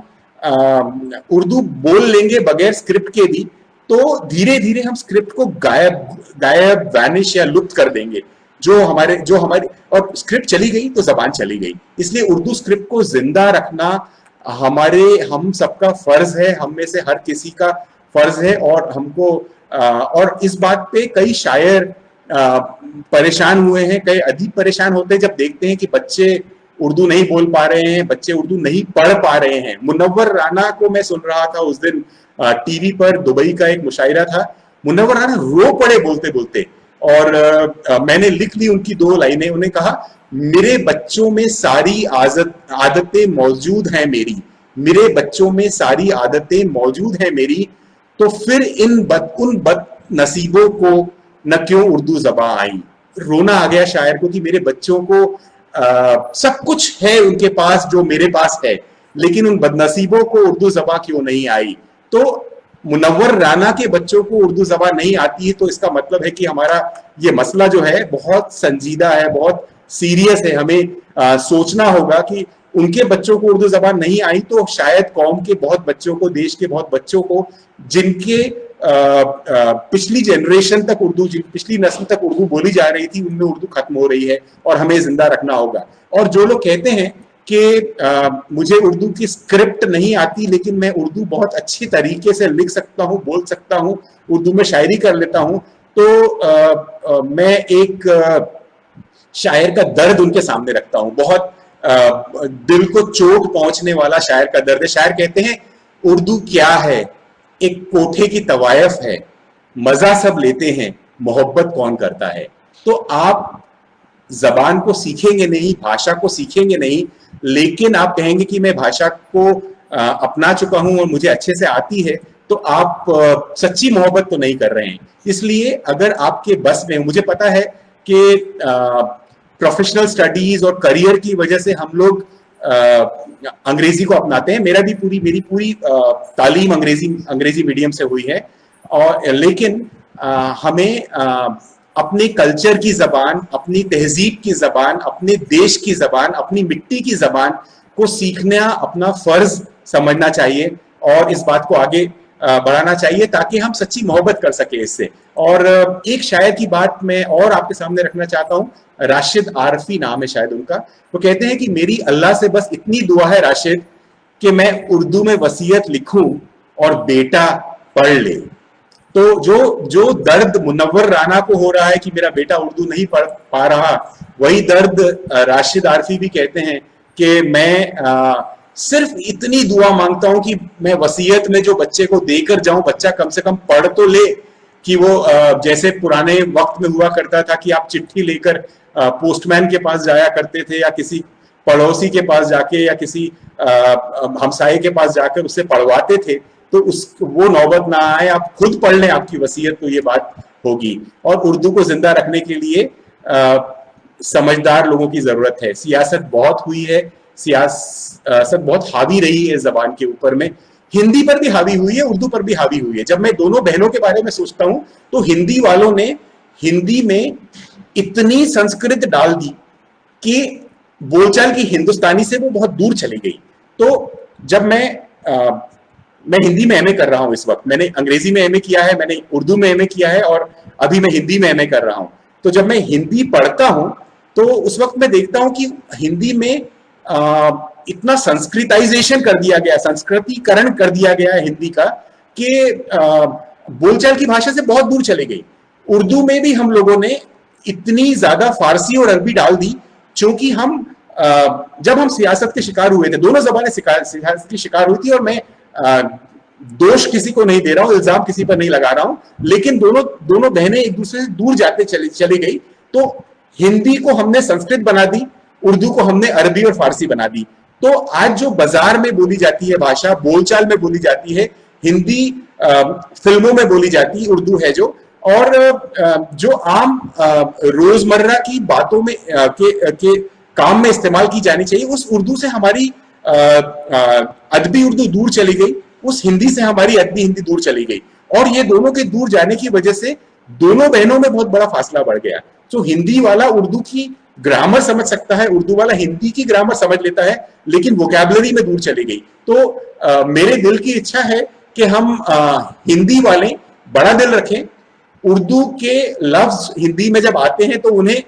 उर्दू बोल लेंगे बगैर स्क्रिप्ट के भी, तो धीरे धीरे हम स्क्रिप्ट को गायब वैनिश या लुप्त कर देंगे। जो हमारी और स्क्रिप्ट चली गई तो जबान चली गई। इसलिए उर्दू स्क्रिप्ट को जिंदा रखना हम सबका फर्ज है, हम में से हर किसी का फर्ज है। और हमको और इस बात पे कई शायर परेशान हुए हैं, कई अदीब परेशान होते हैं जब देखते हैं कि बच्चे उर्दू नहीं बोल पा रहे हैं, बच्चे उर्दू नहीं पढ़ पा रहे हैं। मुनव्वर राना को मैं सुन रहा था उस दिन टीवी पर, दुबई का एक मुशायरा था। मुनव्वर राना रो पड़े बोलते बोलते, और मैंने लिख ली उनकी 2 लाइनें। उन्हें कहा, मेरे बच्चों में सारी आदतें मौजूद हैं मेरी, मेरे बच्चों में सारी आदतें मौजूद हैं मेरी, तो फिर उन बद नसीबों को न क्यों उर्दू ज़बां आई। रोना आ गया शायर को कि मेरे बच्चों को सब कुछ है उनके पास जो मेरे पास है, लेकिन उन बदनसीबों को उर्दू ज़बां क्यों नहीं आई। तो मुनव्वर राना के बच्चों को उर्दू ज़बान नहीं आती है, तो इसका मतलब है कि हमारा ये मसला जो है बहुत संजीदा है, बहुत सीरियस है। हमें सोचना होगा कि उनके बच्चों को उर्दू ज़बान नहीं आई तो शायद कौम के बहुत बच्चों को, देश के बहुत बच्चों को, जिनके पिछली जनरेशन तक उर्दू, पिछली नस्ल तक उर्दू बोली जा रही थी, उनमें उर्दू खत्म हो रही है और हमें जिंदा रखना होगा। और जो लोग कहते हैं कि मुझे उर्दू की स्क्रिप्ट नहीं आती लेकिन मैं उर्दू बहुत अच्छी तरीके से लिख सकता हूँ, बोल सकता हूँ, उर्दू में शायरी कर लेता हूँ, तो मैं एक शायर का दर्द उनके सामने रखता हूँ। बहुत दिल को चोट पहुंचने वाला शायर का दर्द है। शायर कहते हैं, उर्दू क्या है, एक कोठे की तवायफ है, मजा सब लेते हैं, मोहब्बत कौन करता है। तो आप जबान को सीखेंगे नहीं, भाषा को सीखेंगे नहीं, लेकिन आप कहेंगे कि मैं भाषा को अपना चुका हूं और मुझे अच्छे से आती है, तो आप सच्ची मोहब्बत तो नहीं कर रहे हैं। इसलिए अगर आपके बस में, मुझे पता है कि प्रोफेशनल स्टडीज और करियर की वजह से हम लोग अंग्रेजी को अपनाते हैं। मेरी पूरी तालीम अंग्रेजी मीडियम से हुई है, और लेकिन हमें अपने कल्चर की जबान, अपनी तहजीब की जबान, अपने देश की जबान, अपनी मिट्टी की जबान को सीखना अपना फर्ज समझना चाहिए और इस बात को आगे बढ़ाना चाहिए ताकि हम सच्ची मोहब्बत कर सके इससे। और एक शायर की बात मैं और आपके सामने रखना चाहता हूँ, राशिद आरफी नाम है शायद उनका। वो कहते हैं कि मेरी अल्लाह से बस इतनी दुआ है राशिद कि मैं उर्दू में वसीयत लिखूं और बेटा पढ़ ले। तो जो जो दर्द मुनव्वर राना को हो रहा है कि मेरा बेटा उर्दू नहीं पढ़ पा रहा, वही दर्द राशिद आरफी भी कहते हैं कि मैं सिर्फ इतनी दुआ मांगता हूं कि मैं वसीयत में जो बच्चे को देकर जाऊं, बच्चा कम से कम पढ़ तो ले, कि वो जैसे पुराने वक्त में हुआ करता था कि आप चिट्ठी लेकर पोस्टमैन के पास जाया करते थे, या किसी पड़ोसी के पास जाके, या किसी हमसाये के पास जाकर उससे पढ़वाते थे, तो उस वो नौबत ना आए, आप खुद पढ़ लें आपकी वसीयत, तो ये बात होगी। और उर्दू को जिंदा रखने के लिए समझदार लोगों की जरूरत है। सियासत बहुत हुई है, सियासत बहुत हावी रही है जबान के ऊपर में, हिंदी पर भी हावी हुई है, उर्दू पर भी हावी हुई है। जब मैं दोनों बहनों के बारे में सोचता हूं तो हिंदी वालों ने हिंदी में इतनी संस्कृत डाल दी कि बोलचाल की हिंदुस्तानी से वो बहुत दूर चली गई। तो जब मैं हिंदी में एमए कर रहा हूं इस वक्त, मैंने अंग्रेजी में एमए किया है, मैंने उर्दू में एमए किया है, और अभी मैं हिंदी में एमए कर रहा हूं। तो जब मैं हिंदी पढ़ता हूं तो उस वक्त मैं देखता हूं कि हिंदी में इतना संस्कृताइजेशन कर दिया गया, संस्कृतिकरण कर दिया गया है हिंदी का, कि बोलचाल की भाषा से बहुत दूर चले गई। उर्दू में भी हम लोगों ने इतनी ज्यादा फारसी और अरबी डाल दी, क्योंकि हम जब हम सियासत के शिकार हुए थे, दोनों जबानें सियासत की शिकार हुई थी, और मैं दोष किसी को नहीं दे रहा हूं, इल्जाम किसी पर नहीं लगा रहा हूं, लेकिन दोनों बहनें एक दूसरे से दूर जाते चली गई। तो हिंदी को हमने संस्कृत बना दी, उर्दू को हमने अरबी और फारसी बना दी। तो आज जो बाजार में बोली जाती है भाषा, बोलचाल में बोली जाती है हिंदी, फिल्मों में बोली जाती है उर्दू है जो, और जो आम रोजमर्रा की बातों में के काम में इस्तेमाल की जानी चाहिए, उस उर्दू से हमारी अदबी उर्दू दूर चली गई, उस हिंदी से हमारी अदबी हिंदी दूर चली गई। और ये दोनों के दूर जाने की वजह से दोनों बहनों में बहुत बड़ा फासला बढ़ गया। तो हिंदी वाला उर्दू की ग्रामर समझ सकता है, उर्दू वाला हिंदी की ग्रामर समझ लेता है, लेकिन वोकैबुलरी में दूर चली गई। तो मेरे दिल की इच्छा है कि हम हिंदी वाले बड़ा दिल रखें, उर्दू के लफ्ज हिंदी में जब आते हैं तो उन्हें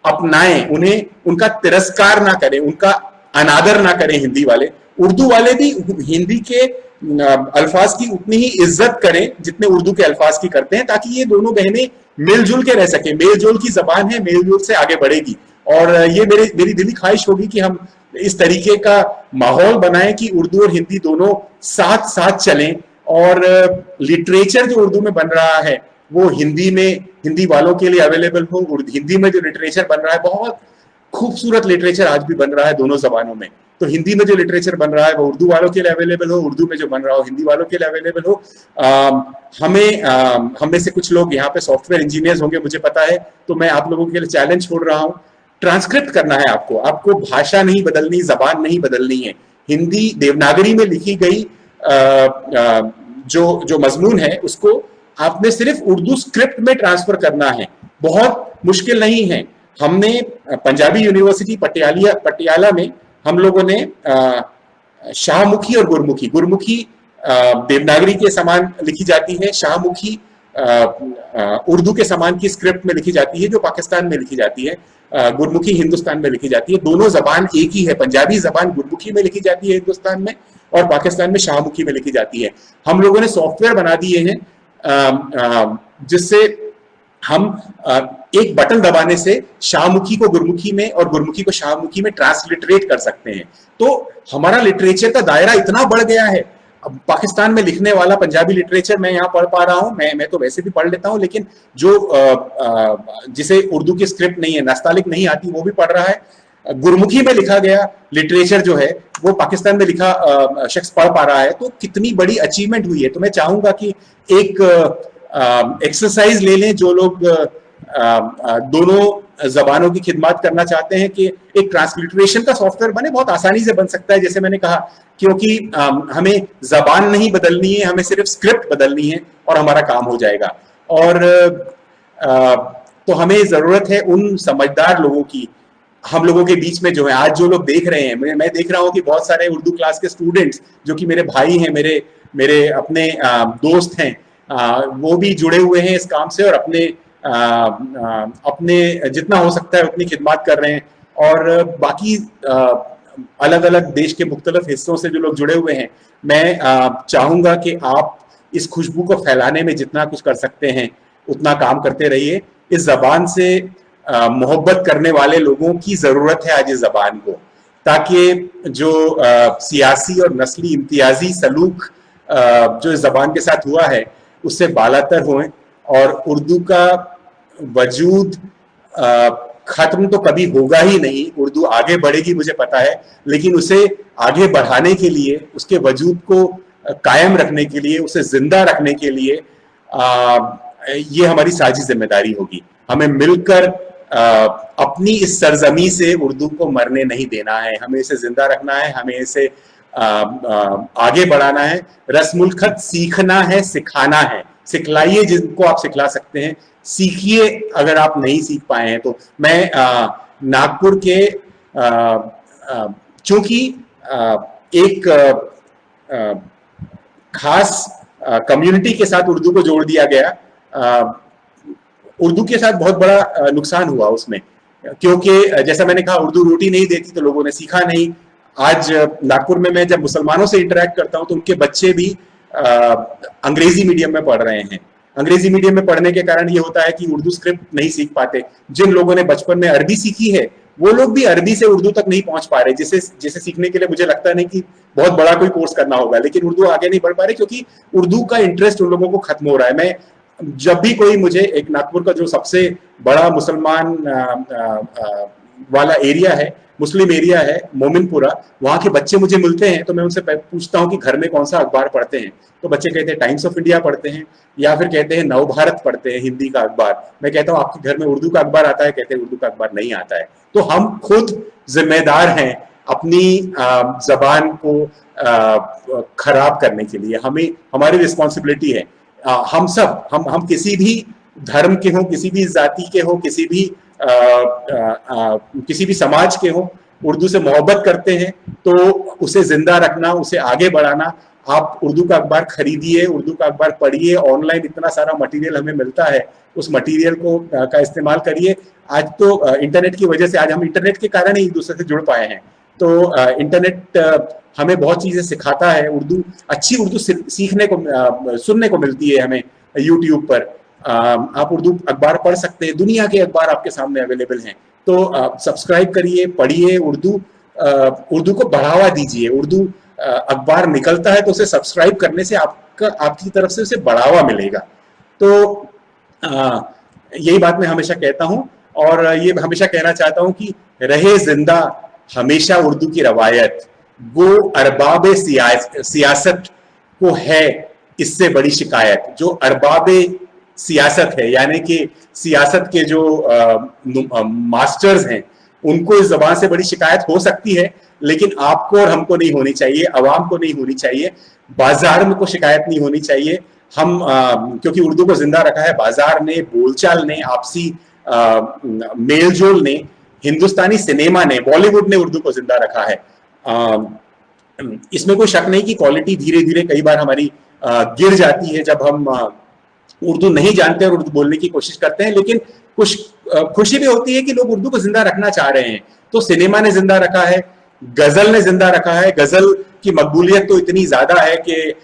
अपनाएं, उन्हें उनका तिरस्कार ना करें, उनका अनादर ना करें। हिंदी वाले, उर्दू वाले भी हिंदी के अल्फाज की उतनी ही इज्जत करें जितने उर्दू के अल्फाज की करते हैं, ताकि ये दोनों बहनें मिलजुल के रह सके। मेलजोल की जबान है, मेलजोल से आगे बढ़ेगी। और ये मेरी दिली ख्वाहिश होगी कि हम इस तरीके का माहौल बनाएं कि उर्दू और हिंदी दोनों साथ साथ चलें, और लिटरेचर जो उर्दू में बन रहा है वो हिंदी में, हिंदी वालों के लिए अवेलेबल हो। हिंदी में जो लिटरेचर बन रहा है, बहुत खूबसूरत लिटरेचर आज भी बन रहा है दोनों जबानों में। तो हिंदी में जो लिटरेचर बन रहा है वो उर्दू वालों के लिए अवेलेबल हो, उर्दू में जो बन रहा हो हिंदी वालों के लिए अवेलेबल हो। हम में से कुछ लोग यहाँ पे सॉफ्टवेयर इंजीनियर्स होंगे, मुझे पता है, तो मैं आप लोगों के लिए चैलेंज छोड़ रहा हूँ। ट्रांसक्रिप्ट करना है आपको भाषा नहीं बदलनी, जबान नहीं बदलनी है। हिंदी देवनागरी में लिखी गई जो मजमून है उसको आपने सिर्फ उर्दू स्क्रिप्ट में ट्रांसफर करना है, बहुत मुश्किल नहीं है। हमने पंजाबी यूनिवर्सिटी पटियाला में हम लोगों ने शाहमुखी और गुरमुखी देवनागरी के समान लिखी जाती है, शाहमुखी उर्दू के समान की स्क्रिप्ट में लिखी जाती है जो पाकिस्तान में लिखी जाती है, गुरमुखी हिंदुस्तान में लिखी जाती है। दोनों जबान एक ही है, पंजाबी जबान गुरमुखी में लिखी जाती है हिंदुस्तान में, और पाकिस्तान में शाहमुखी में लिखी जाती है। हम लोगों ने सॉफ्टवेयर बना दिए हैं जिससे हम एक बटन दबाने से शाहमुखी को गुरमुखी में और गुरमुखी को शाहमुखी में ट्रांसलिटरेट कर सकते हैं। तो हमारा लिटरेचर का दायरा इतना बढ़ गया है। अब पाकिस्तान में लिखने वाला पंजाबी लिटरेचर मैं यहाँ पढ़ पा रहा हूँ, मैं तो वैसे भी पढ़ लेता हूँ, लेकिन जो जिसे उर्दू की स्क्रिप्ट नहीं है, नस्तालिक नहीं आती, वो भी पढ़ रहा है। गुरमुखी में लिखा गया लिटरेचर जो है वो पाकिस्तान में लिखा शख्स पढ़ पा रहा है। तो कितनी बड़ी अचीवमेंट हुई है। तो मैं चाहूंगा कि एक एक्सरसाइज ले लें जो लोग दोनों जबानों की खिदमत करना चाहते हैं, कि एक ट्रांसलिटरेशन का सॉफ्टवेयर बने, बहुत आसानी से बन सकता है जैसे मैंने कहा, क्योंकि हमें जबान नहीं बदलनी है, हमें सिर्फ स्क्रिप्ट बदलनी है और हमारा काम हो जाएगा। और तो हमें जरूरत है उन समझदार लोगों की हम लोगों के बीच में जो है। आज जो लोग देख रहे हैं, मैं देख रहा हूँ कि बहुत सारे उर्दू क्लास के स्टूडेंट्स जो कि मेरे भाई हैं, मेरे अपने दोस्त हैं, वो भी जुड़े हुए हैं इस काम से, और अपने जितना हो सकता है उतनी खिदमत कर रहे हैं। और बाकी अलग अलग देश के मुख्तलिफ हिस्सों से जो लोग जुड़े हुए हैं, मैं चाहूंगा कि आप इस खुशबू को फैलाने में जितना कुछ कर सकते हैं उतना काम करते रहिए। इस जबान से मोहब्बत करने वाले लोगों की जरूरत है आज इस जबान को, ताकि जो सियासी और नस्ली इम्तियाजी सलूक जो इस जबान के साथ हुआ है उससे बालातर हुए, और उर्दू का वजूद खत्म तो कभी होगा ही नहीं। उर्दू आगे बढ़ेगी मुझे पता है, लेकिन उसे आगे बढ़ाने के लिए, उसके वजूद को कायम रखने के लिए, उसे जिंदा रखने के लिए ये हमारी साझी जिम्मेदारी होगी। हमें मिलकर अपनी इस सरजमी से उर्दू को मरने नहीं देना है, हमें इसे जिंदा रखना है, हमें इसे आगे बढ़ाना है। रस्मुल खत सीखना है, सिखाना है। सिखलाइए जिनको आप सिखला सकते हैं, सीखिए अगर आप नहीं सीख पाए हैं तो। मैं नागपुर के चूंकि एक खास कम्युनिटी के साथ उर्दू को जोड़ दिया गया, उर्दू के साथ बहुत बड़ा नुकसान हुआ उसमें, क्योंकि जैसा मैंने कहा उर्दू रोटी नहीं देती तो लोगों ने सीखा नहीं। आज नागपुर में मैं जब मुसलमानों से इंटरेक्ट करता हूं तो उनके बच्चे भी अंग्रेजी मीडियम में पढ़ रहे हैं। अंग्रेजी मीडियम में पढ़ने के कारण ये होता है कि उर्दू स्क्रिप्ट नहीं सीख पाते। जिन लोगों ने बचपन में अरबी सीखी है वो लोग भी अरबी से उर्दू तक नहीं पहुंच पा रहे, जिसे सीखने के लिए मुझे लगता नहीं कि बहुत बड़ा कोई कोर्स करना होगा, लेकिन उर्दू आगे नहीं बढ़ पा रहे क्योंकि उर्दू का इंटरेस्ट उन लोगों को खत्म हो रहा है। मैं जब भी कोई मुझे एक नागपुर का जो सबसे बड़ा मुसलमान वाला एरिया है, मुस्लिम एरिया है मोमिनपुरा, वहां के बच्चे मुझे मिलते हैं तो मैं उनसे पूछता हूं कि घर में कौन सा अखबार पढ़ते हैं, तो बच्चे कहते हैं टाइम्स ऑफ इंडिया पढ़ते हैं या फिर कहते हैं नवभारत पढ़ते हैं, हिंदी का अखबार। मैं कहता हूं आपके घर में उर्दू का अखबार आता है? कहते हैं उर्दू का अखबार नहीं आता है। तो हम खुद जिम्मेदार हैं अपनी जबान को खराब करने के लिए। हमें, हमारी रिस्पॉन्सिबिलिटी है। हम सब, हम किसी भी धर्म के हों, किसी भी जाति के हों, किसी भी समाज के हों, उर्दू से मोहब्बत करते हैं तो उसे जिंदा रखना, उसे आगे बढ़ाना। आप उर्दू का अखबार खरीदिए, उर्दू का अखबार पढ़िए, ऑनलाइन इतना सारा मटेरियल हमें मिलता है, उस मटेरियल को का इस्तेमाल करिए। आज तो इंटरनेट की वजह से, आज हम इंटरनेट के कारण ही एक दूसरे से जुड़ पाए हैं, तो इंटरनेट हमें बहुत चीजें सिखाता है। अच्छी उर्दू सीखने को, सुनने को मिलती है हमें यूट्यूब पर। आप उर्दू अखबार पढ़ सकते हैं, दुनिया के अखबार आपके सामने अवेलेबल हैं। तो सब्सक्राइब करिए, पढ़िए, उर्दू को बढ़ावा दीजिए। उर्दू अखबार निकलता है तो उसे सब्सक्राइब करने से आपकी तरफ से उसे बढ़ावा मिलेगा। तो यही बात मैं हमेशा कहता हूं, और ये हमेशा कहना चाहता हूं कि रहे जिंदा हमेशा उर्दू की रवायत। वो अरबाब सियासत को है इससे बड़ी शिकायत। जो अरबाब सियासत है, यानी कि सियासत के जो मास्टर्स हैं, उनको इस जबान से बड़ी शिकायत हो सकती है, लेकिन आपको और हमको नहीं होनी चाहिए, अवाम को नहीं होनी चाहिए, बाजार में को शिकायत नहीं होनी चाहिए। हम क्योंकि उर्दू को जिंदा रखा है बाजार ने, बोलचाल ने, आपसी मेलजोल ने, हिंदुस्तानी सिनेमा ने, बॉलीवुड ने उर्दू को जिंदा रखा है। इसमें कोई शक नहीं कि क्वालिटी धीरे धीरे कई बार हमारी गिर जाती है जब हम उर्दू नहीं जानते और उर्दू बोलने की कोशिश करते हैं, लेकिन कुछ खुशी भी होती है कि लोग उर्दू को जिंदा रखना चाह रहे हैं। तो सिनेमा ने जिंदा रखा है, गजल ने जिंदा रखा है। गजल की मकबूलियत तो इतनी ज्यादा है कि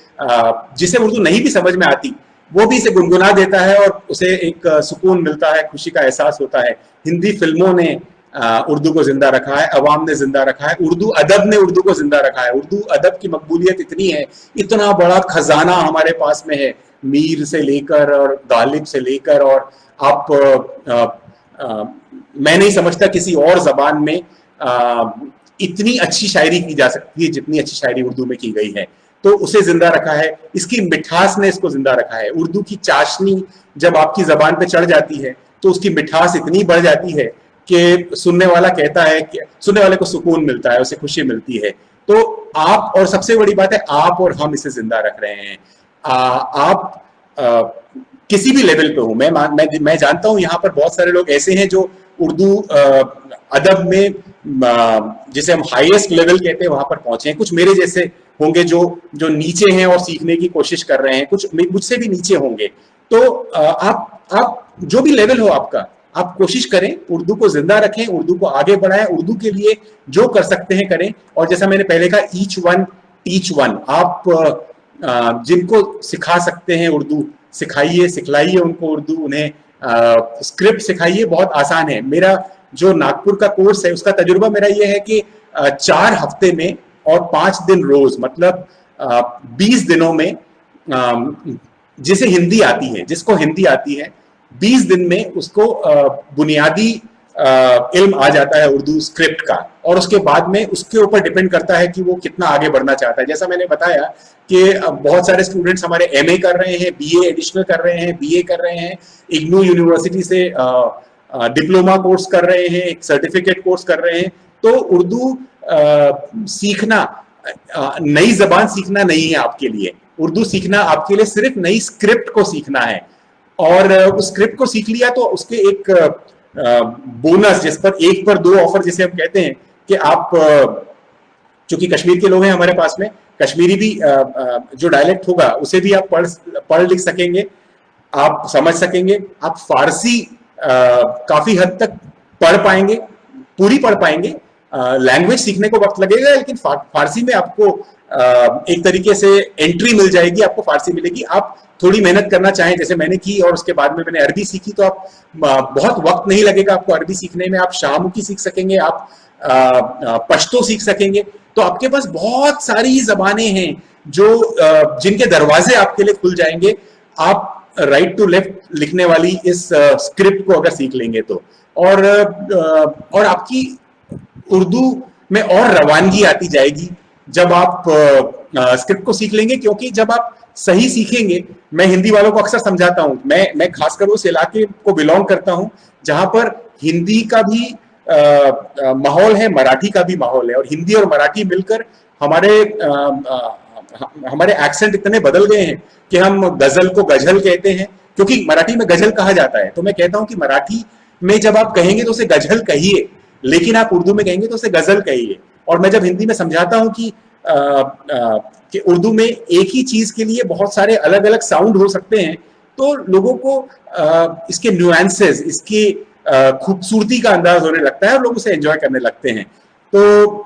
जिसे उर्दू नहीं भी समझ में आती वो भी इसे गुनगुना देता है और उसे एक सुकून मिलता है, खुशी का एहसास होता है। हिंदी फिल्मों ने उर्दू को जिंदा रखा है, अवाम ने जिंदा रखा है, उर्दू अदब ने उर्दू को जिंदा रखा है। उर्दू अदब की मकबूलियत इतनी है, इतना बड़ा खजाना हमारे पास में है, मीर से लेकर और गालिब से लेकर, और आप मैं नहीं समझता किसी और जबान में इतनी अच्छी शायरी की जा सकती है जितनी अच्छी शायरी उर्दू में की गई है। तो उसे जिंदा रखा है, इसकी मिठास ने इसको जिंदा रखा है। उर्दू की चाशनी जब आपकी जबान पे चढ़ जाती है तो उसकी मिठास इतनी बढ़ जाती है कि सुनने वाला कहता है कि सुनने वाले को सुकून मिलता है, उसे खुशी मिलती है। तो आप, और सबसे बड़ी बात है, आप और हम इसे जिंदा रख रहे हैं। आप किसी भी लेवल पे हो, मैं जानता हूं यहाँ पर बहुत सारे लोग ऐसे हैं जो उर्दू अदब में जिसे हम हाईएस्ट लेवल कहते हैं वहां पर पहुंचे हैं। कुछ मेरे जैसे होंगे जो नीचे हैं और सीखने की कोशिश कर रहे हैं, कुछ मुझसे भी नीचे होंगे। तो आप जो भी लेवल हो आपका, आप कोशिश करें, उर्दू को जिंदा रखें, उर्दू को आगे बढ़ाएं, उर्दू के लिए जो कर सकते हैं करें। और जैसा मैंने पहले कहा, ईच वन टीच वन। आप जिनको सिखा सकते हैं उर्दू, सिखाइए, सिखलाइए उनको उर्दू, उन्हें स्क्रिप्ट सिखाइए, बहुत आसान है। मेरा जो नागपुर का कोर्स है उसका तजुर्बा मेरा ये है कि 4 हफ्ते में और 5 दिन रोज, मतलब 20 दिनों में जिसे हिंदी आती है, जिसको हिंदी आती है, 20 दिन में उसको बुनियादी इल्म आ जाता है उर्दू स्क्रिप्ट का, और उसके बाद में उसके ऊपर डिपेंड करता है कि वो कितना आगे बढ़ना चाहता है। जैसा मैंने बताया कि बहुत सारे स्टूडेंट्स हमारे एमए कर रहे हैं, बीए एडिशनल कर रहे हैं, बीए कर रहे हैं, इग्नू यूनिवर्सिटी से डिप्लोमा कोर्स कर रहे हैं, एक सर्टिफिकेट कोर्स कर रहे हैं। तो उर्दू सीखना, नई जबान सीखना नहीं है आपके लिए। उर्दू सीखना आपके लिए सिर्फ नई स्क्रिप्ट को सीखना है, और उस स्क्रिप्ट को सीख लिया तो उसके एक बोनस, जिस पर 1 पर 2 ऑफर जिसे हम कहते हैं, कि आप चूंकि कश्मीर के लोग हैं हमारे पास में, कश्मीरी भी जो डायलेक्ट होगा उसे भी आप पढ़ लिख सकेंगे, आप समझ सकेंगे। आप फारसी काफी हद तक पढ़ पाएंगे, पूरी पढ़ पाएंगे। लैंग्वेज सीखने को वक्त लगेगा, लेकिन फारसी में आपको एक तरीके से एंट्री मिल जाएगी, आपको फारसी मिलेगी। आप थोड़ी मेहनत करना चाहें जैसे मैंने की, और उसके बाद में मैंने अरबी सीखी, तो आप बहुत वक्त नहीं लगेगा आपको अरबी सीखने में। आप शाहमुखी सीख सकेंगे, आप पश्तो सीख सकेंगे। तो आपके पास बहुत सारी जबानें हैं जो जिनके दरवाजे आपके लिए खुल जाएंगे, आप राइट टू लेफ्ट लिखने वाली इस स्क्रिप्ट को अगर सीख लेंगे तो। और आपकी उर्दू में और रवानगी आती जाएगी जब आप स्क्रिप्ट को सीख लेंगे, क्योंकि जब आप सही सीखेंगे, मैं हिंदी वालों को अक्सर समझाता हूं, मैं खासकर उस इलाके को बिलोंग करता हूं जहां पर हिंदी का भी माहौल है, मराठी का भी माहौल है, और हिंदी और मराठी मिलकर हमारे एक्सेंट इतने बदल गए हैं कि हम गजल को गजल कहते हैं, क्योंकि मराठी में गजल कहा जाता है। तो मैं कहता हूं कि मराठी में जब आप कहेंगे तो उसे गजल कहिए, लेकिन आप उर्दू में कहेंगे तो उसे गजल कहिए। और मैं जब हिंदी में समझाता हूं कि उर्दू में एक ही चीज के लिए बहुत सारे अलग अलग साउंड हो सकते हैं, तो लोगों को इसके न्यूएंसेस, इसकी खूबसूरती का अंदाज होने लगता है और लोग उसे एंजॉय करने लगते हैं। तो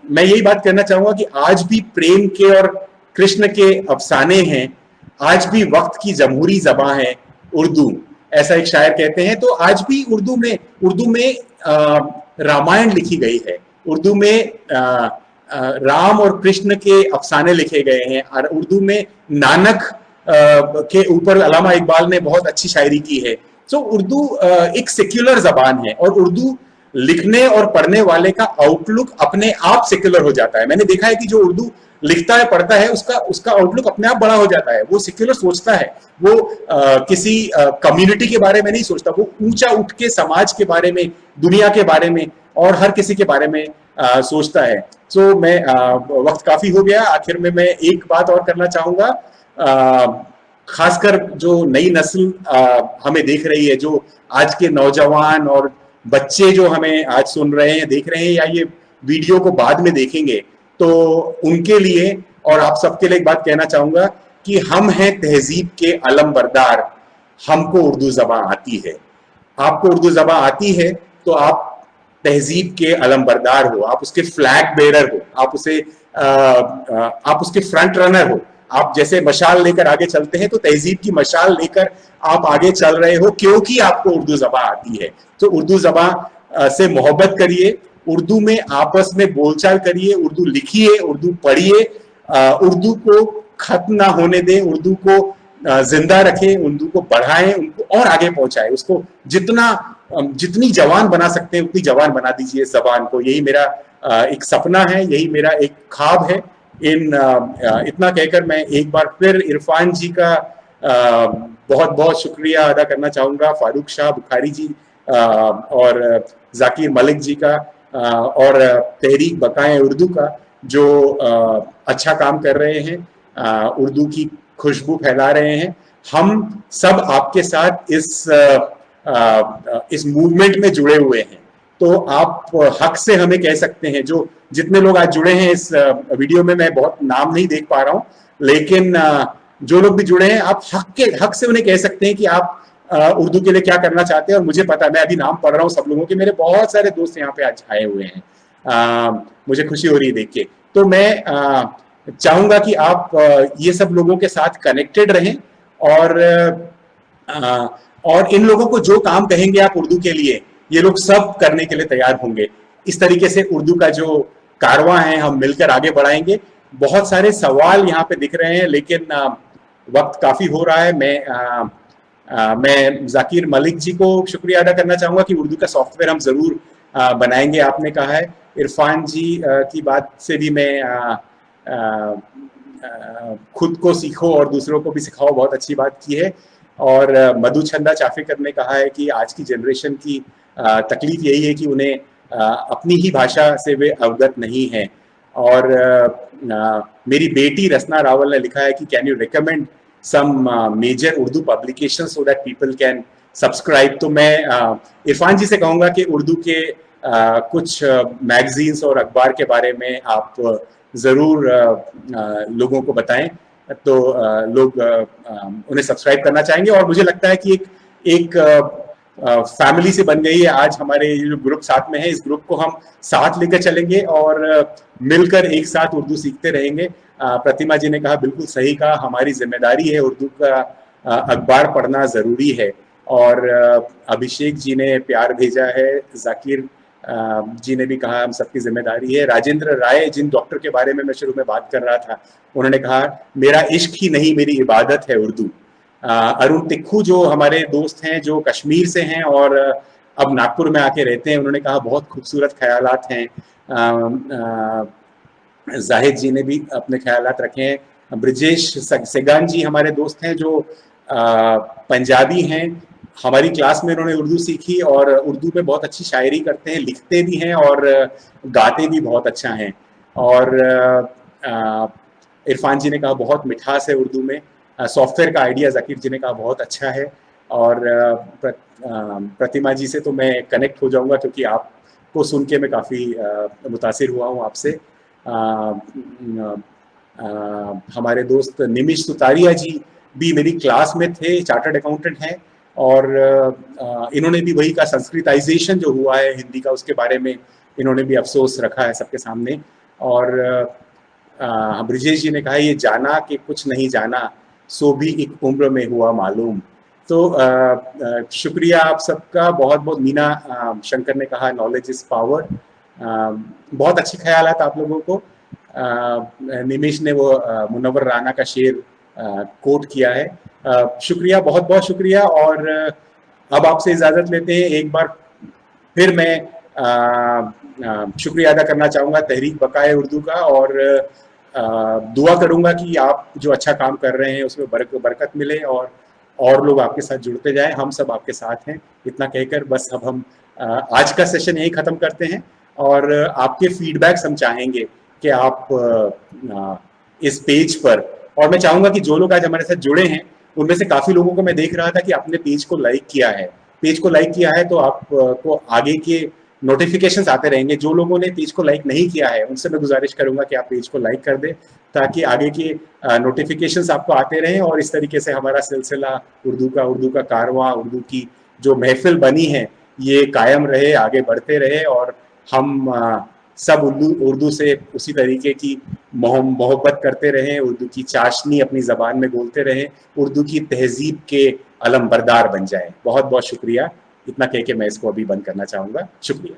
मैं यही बात कहना चाहूंगा कि आज भी प्रेम के और कृष्ण के अफसाने हैं, आज भी वक्त की जमहूरी ज़बां है उर्दू, ऐसा एक शायर कहते हैं। तो आज भी उर्दू में रामायण लिखी गई है, उर्दू में राम और कृष्ण के अफसाने लिखे गए हैं, और उर्दू में नानक के ऊपर अल्लामा इकबाल ने बहुत अच्छी शायरी की है। तो उर्दू एक सेक्युलर जबान है, और उर्दू लिखने और पढ़ने वाले का आउटलुक अपने आप सेक्युलर हो जाता है। मैंने देखा है कि जो उर्दू लिखता है, पढ़ता है, उसका आउटलुक अपने आप बड़ा हो जाता है। वो सेक्युलर सोचता है, वो किसी कम्युनिटी के बारे में नहीं सोचता, वो ऊंचा उठ के समाज के बारे में, दुनिया के बारे में और हर किसी के बारे में सोचता है। तो मैं वक्त काफी हो गया, आखिर में मैं एक बात और करना चाहूंगा। खासकर जो नई नस्ल हमें देख रही है, जो आज के नौजवान और बच्चे जो हमें आज सुन रहे हैं, देख रहे हैं, या ये वीडियो को बाद में देखेंगे, तो उनके लिए और आप सबके लिए एक बात कहना चाहूंगा कि हम हैं तहजीब के अलमबरदार, हमको उर्दू ज़बान आती है। आपको उर्दू ज़बान आती है तो आप तहजीब के अलमबरदार हो, आप उसके फ्लैग बेरर हो, आप उसके फ्रंट रनर हो। आप जैसे मशाल लेकर आगे चलते हैं, तो तहजीब की मशाल लेकर आप आगे चल रहे हो, क्योंकि आपको उर्दू ज़बान आती है। तो उर्दू ज़बान से मोहब्बत करिए, उर्दू में आपस में बोलचाल करिए, उर्दू लिखिए, उर्दू पढ़िए, उर्दू को खत्म ना होने दें, उर्दू को जिंदा रखें, उर्दू को बढ़ाएं, उनको और आगे पहुंचाएं, उसको जितनी जवान बना सकते हैं उतनी जवान बना दीजिए इस जबान को। यही मेरा एक सपना है, यही मेरा एक ख्वाब है। इतना कहकर मैं एक बार फिर इरफान जी का बहुत बहुत शुक्रिया अदा करना चाहूंगा, फारूक शाह बुखारी जी और जाकिर मलिक जी का, और तहरीक बकाए उर्दू का, जो अच्छा काम कर रहे हैं, उर्दू की खुशबू फैला रहे हैं। हम सब आपके साथ इस मूवमेंट में जुड़े हुए हैं। तो आप हक से हमें कह सकते हैं, जो जितने लोग आज जुड़े हैं इस वीडियो में, मैं बहुत नाम नहीं देख पा रहा हूं, लेकिन जो लोग भी जुड़े हैं, आप हक से उन्हें कह सकते हैं कि आप उर्दू के लिए क्या करना चाहते हैं। और मुझे पता है, मैं अभी नाम पढ़ रहा हूँ सब लोगों के, मेरे बहुत सारे दोस्त यहाँ पे आज आए हुए हैं, मुझे खुशी हो रही है देख के। तो मैं चाहूंगा कि आप ये सब लोगों के साथ कनेक्टेड रहें, और और इन लोगों को जो काम कहेंगे आप उर्दू के लिए, ये लोग सब करने के लिए तैयार होंगे। इस तरीके से उर्दू का जो कारवां है हम मिलकर आगे बढ़ाएंगे। बहुत सारे सवाल यहाँ पे दिख रहे हैं, लेकिन वक्त काफी हो रहा है। मैं जाकिर मलिक जी को शुक्रिया अदा करना चाहूंगा कि उर्दू का सॉफ्टवेयर हम जरूर बनाएंगे, आपने कहा है। इरफान जी की बात से भी मैं खुद को सीखो और दूसरों को भी सिखाओ, बहुत अच्छी बात की है। और मधु छंदा चाफेकर ने कहा है कि आज की जनरेशन की तकलीफ यही है कि उन्हें अपनी ही भाषा से वे अवगत नहीं है। और मेरी बेटी रसना रावल ने लिखा है कि can you recommend some major Urdu publication so that people can subscribe. तो मैं इरफान जी से कहूंगा कि उर्दू के कुछ मैगजीन्स और अखबार के बारे में आप जरूर लोगों को बताएं, तो लोग उन्हें सब्सक्राइब करना चाहेंगे। और मुझे लगता है कि एक फैमिली से बन गई है आज हमारे ये जो ग्रुप साथ में है। इस ग्रुप को हम साथ लेकर चलेंगे और मिलकर एक साथ उर्दू सीखते रहेंगे। प्रतिमा जी ने कहा, बिल्कुल सही कहा, हमारी जिम्मेदारी है, उर्दू का अखबार पढ़ना जरूरी है। और अभिषेक जी ने प्यार भेजा है, जाकिर जी ने भी कहा हम सबकी जिम्मेदारी है। राजेंद्र राय, जिन डॉक्टर के बारे में मैं शुरू में बात कर रहा था, उन्होंने कहा मेरा इश्क ही नहीं मेरी इबादत है उर्दू। अरुण तिक्खू जो हमारे दोस्त हैं, जो कश्मीर से हैं और अब नागपुर में आके रहते हैं, उन्होंने कहा बहुत खूबसूरत ख्यालात हैं। जाहिद जी ने भी अपने ख्यालात रखे हैं। ब्रिजेश सेगान जी हमारे दोस्त हैं जो पंजाबी हैं, हमारी क्लास में उन्होंने उर्दू सीखी और उर्दू में बहुत अच्छी शायरी करते हैं, लिखते भी हैं और गाते भी बहुत अच्छा हैं। और इरफान जी ने कहा बहुत मिठास है उर्दू में। सॉफ्टवेयर का आइडिया जाकिर जी ने कहा बहुत अच्छा है। और प्रतिमा जी से तो मैं कनेक्ट हो जाऊंगा क्योंकि आपको सुन के मैं काफ़ी मुतासिर हुआ हूँ आपसे। हमारे दोस्त निमिष सुतारिया जी भी मेरी क्लास में थे, चार्टर्ड अकाउंटेंट हैं, और इन्होंने भी वही का संस्कृताइजेशन जो हुआ है हिंदी का, उसके बारे में इन्होंने भी अफसोस रखा है सबके सामने। और ब्रिजेश जी ने कहा ये जाना कि कुछ नहीं जाना, सो भी एक उम्र में हुआ मालूम। तो शुक्रिया आप सबका बहुत बहुत। मीना शंकर ने कहा नॉलेज इज पावर। बहुत अच्छे ख्यालात आप लोगों को। निमिष ने वो मुनव्वर राना का शेर कोट किया है। शुक्रिया, बहुत बहुत शुक्रिया। और अब आपसे इजाजत लेते हैं। एक बार फिर मैं शुक्रिया अदा करना चाहूंगा तहरीक बकाए उर्दू का, और दुआ करूंगा कि आप जो अच्छा काम कर रहे हैं उसमें बरकत मिले और लोग आपके साथ जुड़ते जाएं। हम सब आपके साथ हैं। इतना कहकर बस अब हम आज का सेशन यही खत्म करते हैं, और आपके फीडबैक्स हम चाहेंगे कि आप इस पेज पर, और मैं चाहूंगा कि जो लोग आज हमारे साथ जुड़े हैं उनमें से काफी लोगों को मैं देख रहा था कि आपने पेज को लाइक किया है। पेज को लाइक किया है तो आपको आगे के नोटिफिकेशंस आते रहेंगे। जो लोगों ने पेज को लाइक नहीं किया है उनसे मैं गुजारिश करूंगा कि आप पेज को लाइक कर दें, ताकि आगे के नोटिफिकेशंस आपको आते रहें, और इस तरीके से हमारा सिलसिला उर्दू का कारवां, उर्दू की जो महफिल बनी है ये कायम रहे, आगे बढ़ते रहे, और हम सब उर्दू से उसी तरीके की मोहब्बत करते रहें, उर्दू की चाशनी अपनी ज़बान में बोलते रहें, उर्दू की तहजीब के अलमबरदार बन जाएं। बहुत बहुत शुक्रिया। इतना कह के मैं इसको अभी बंद करना चाहूँगा। शुक्रिया।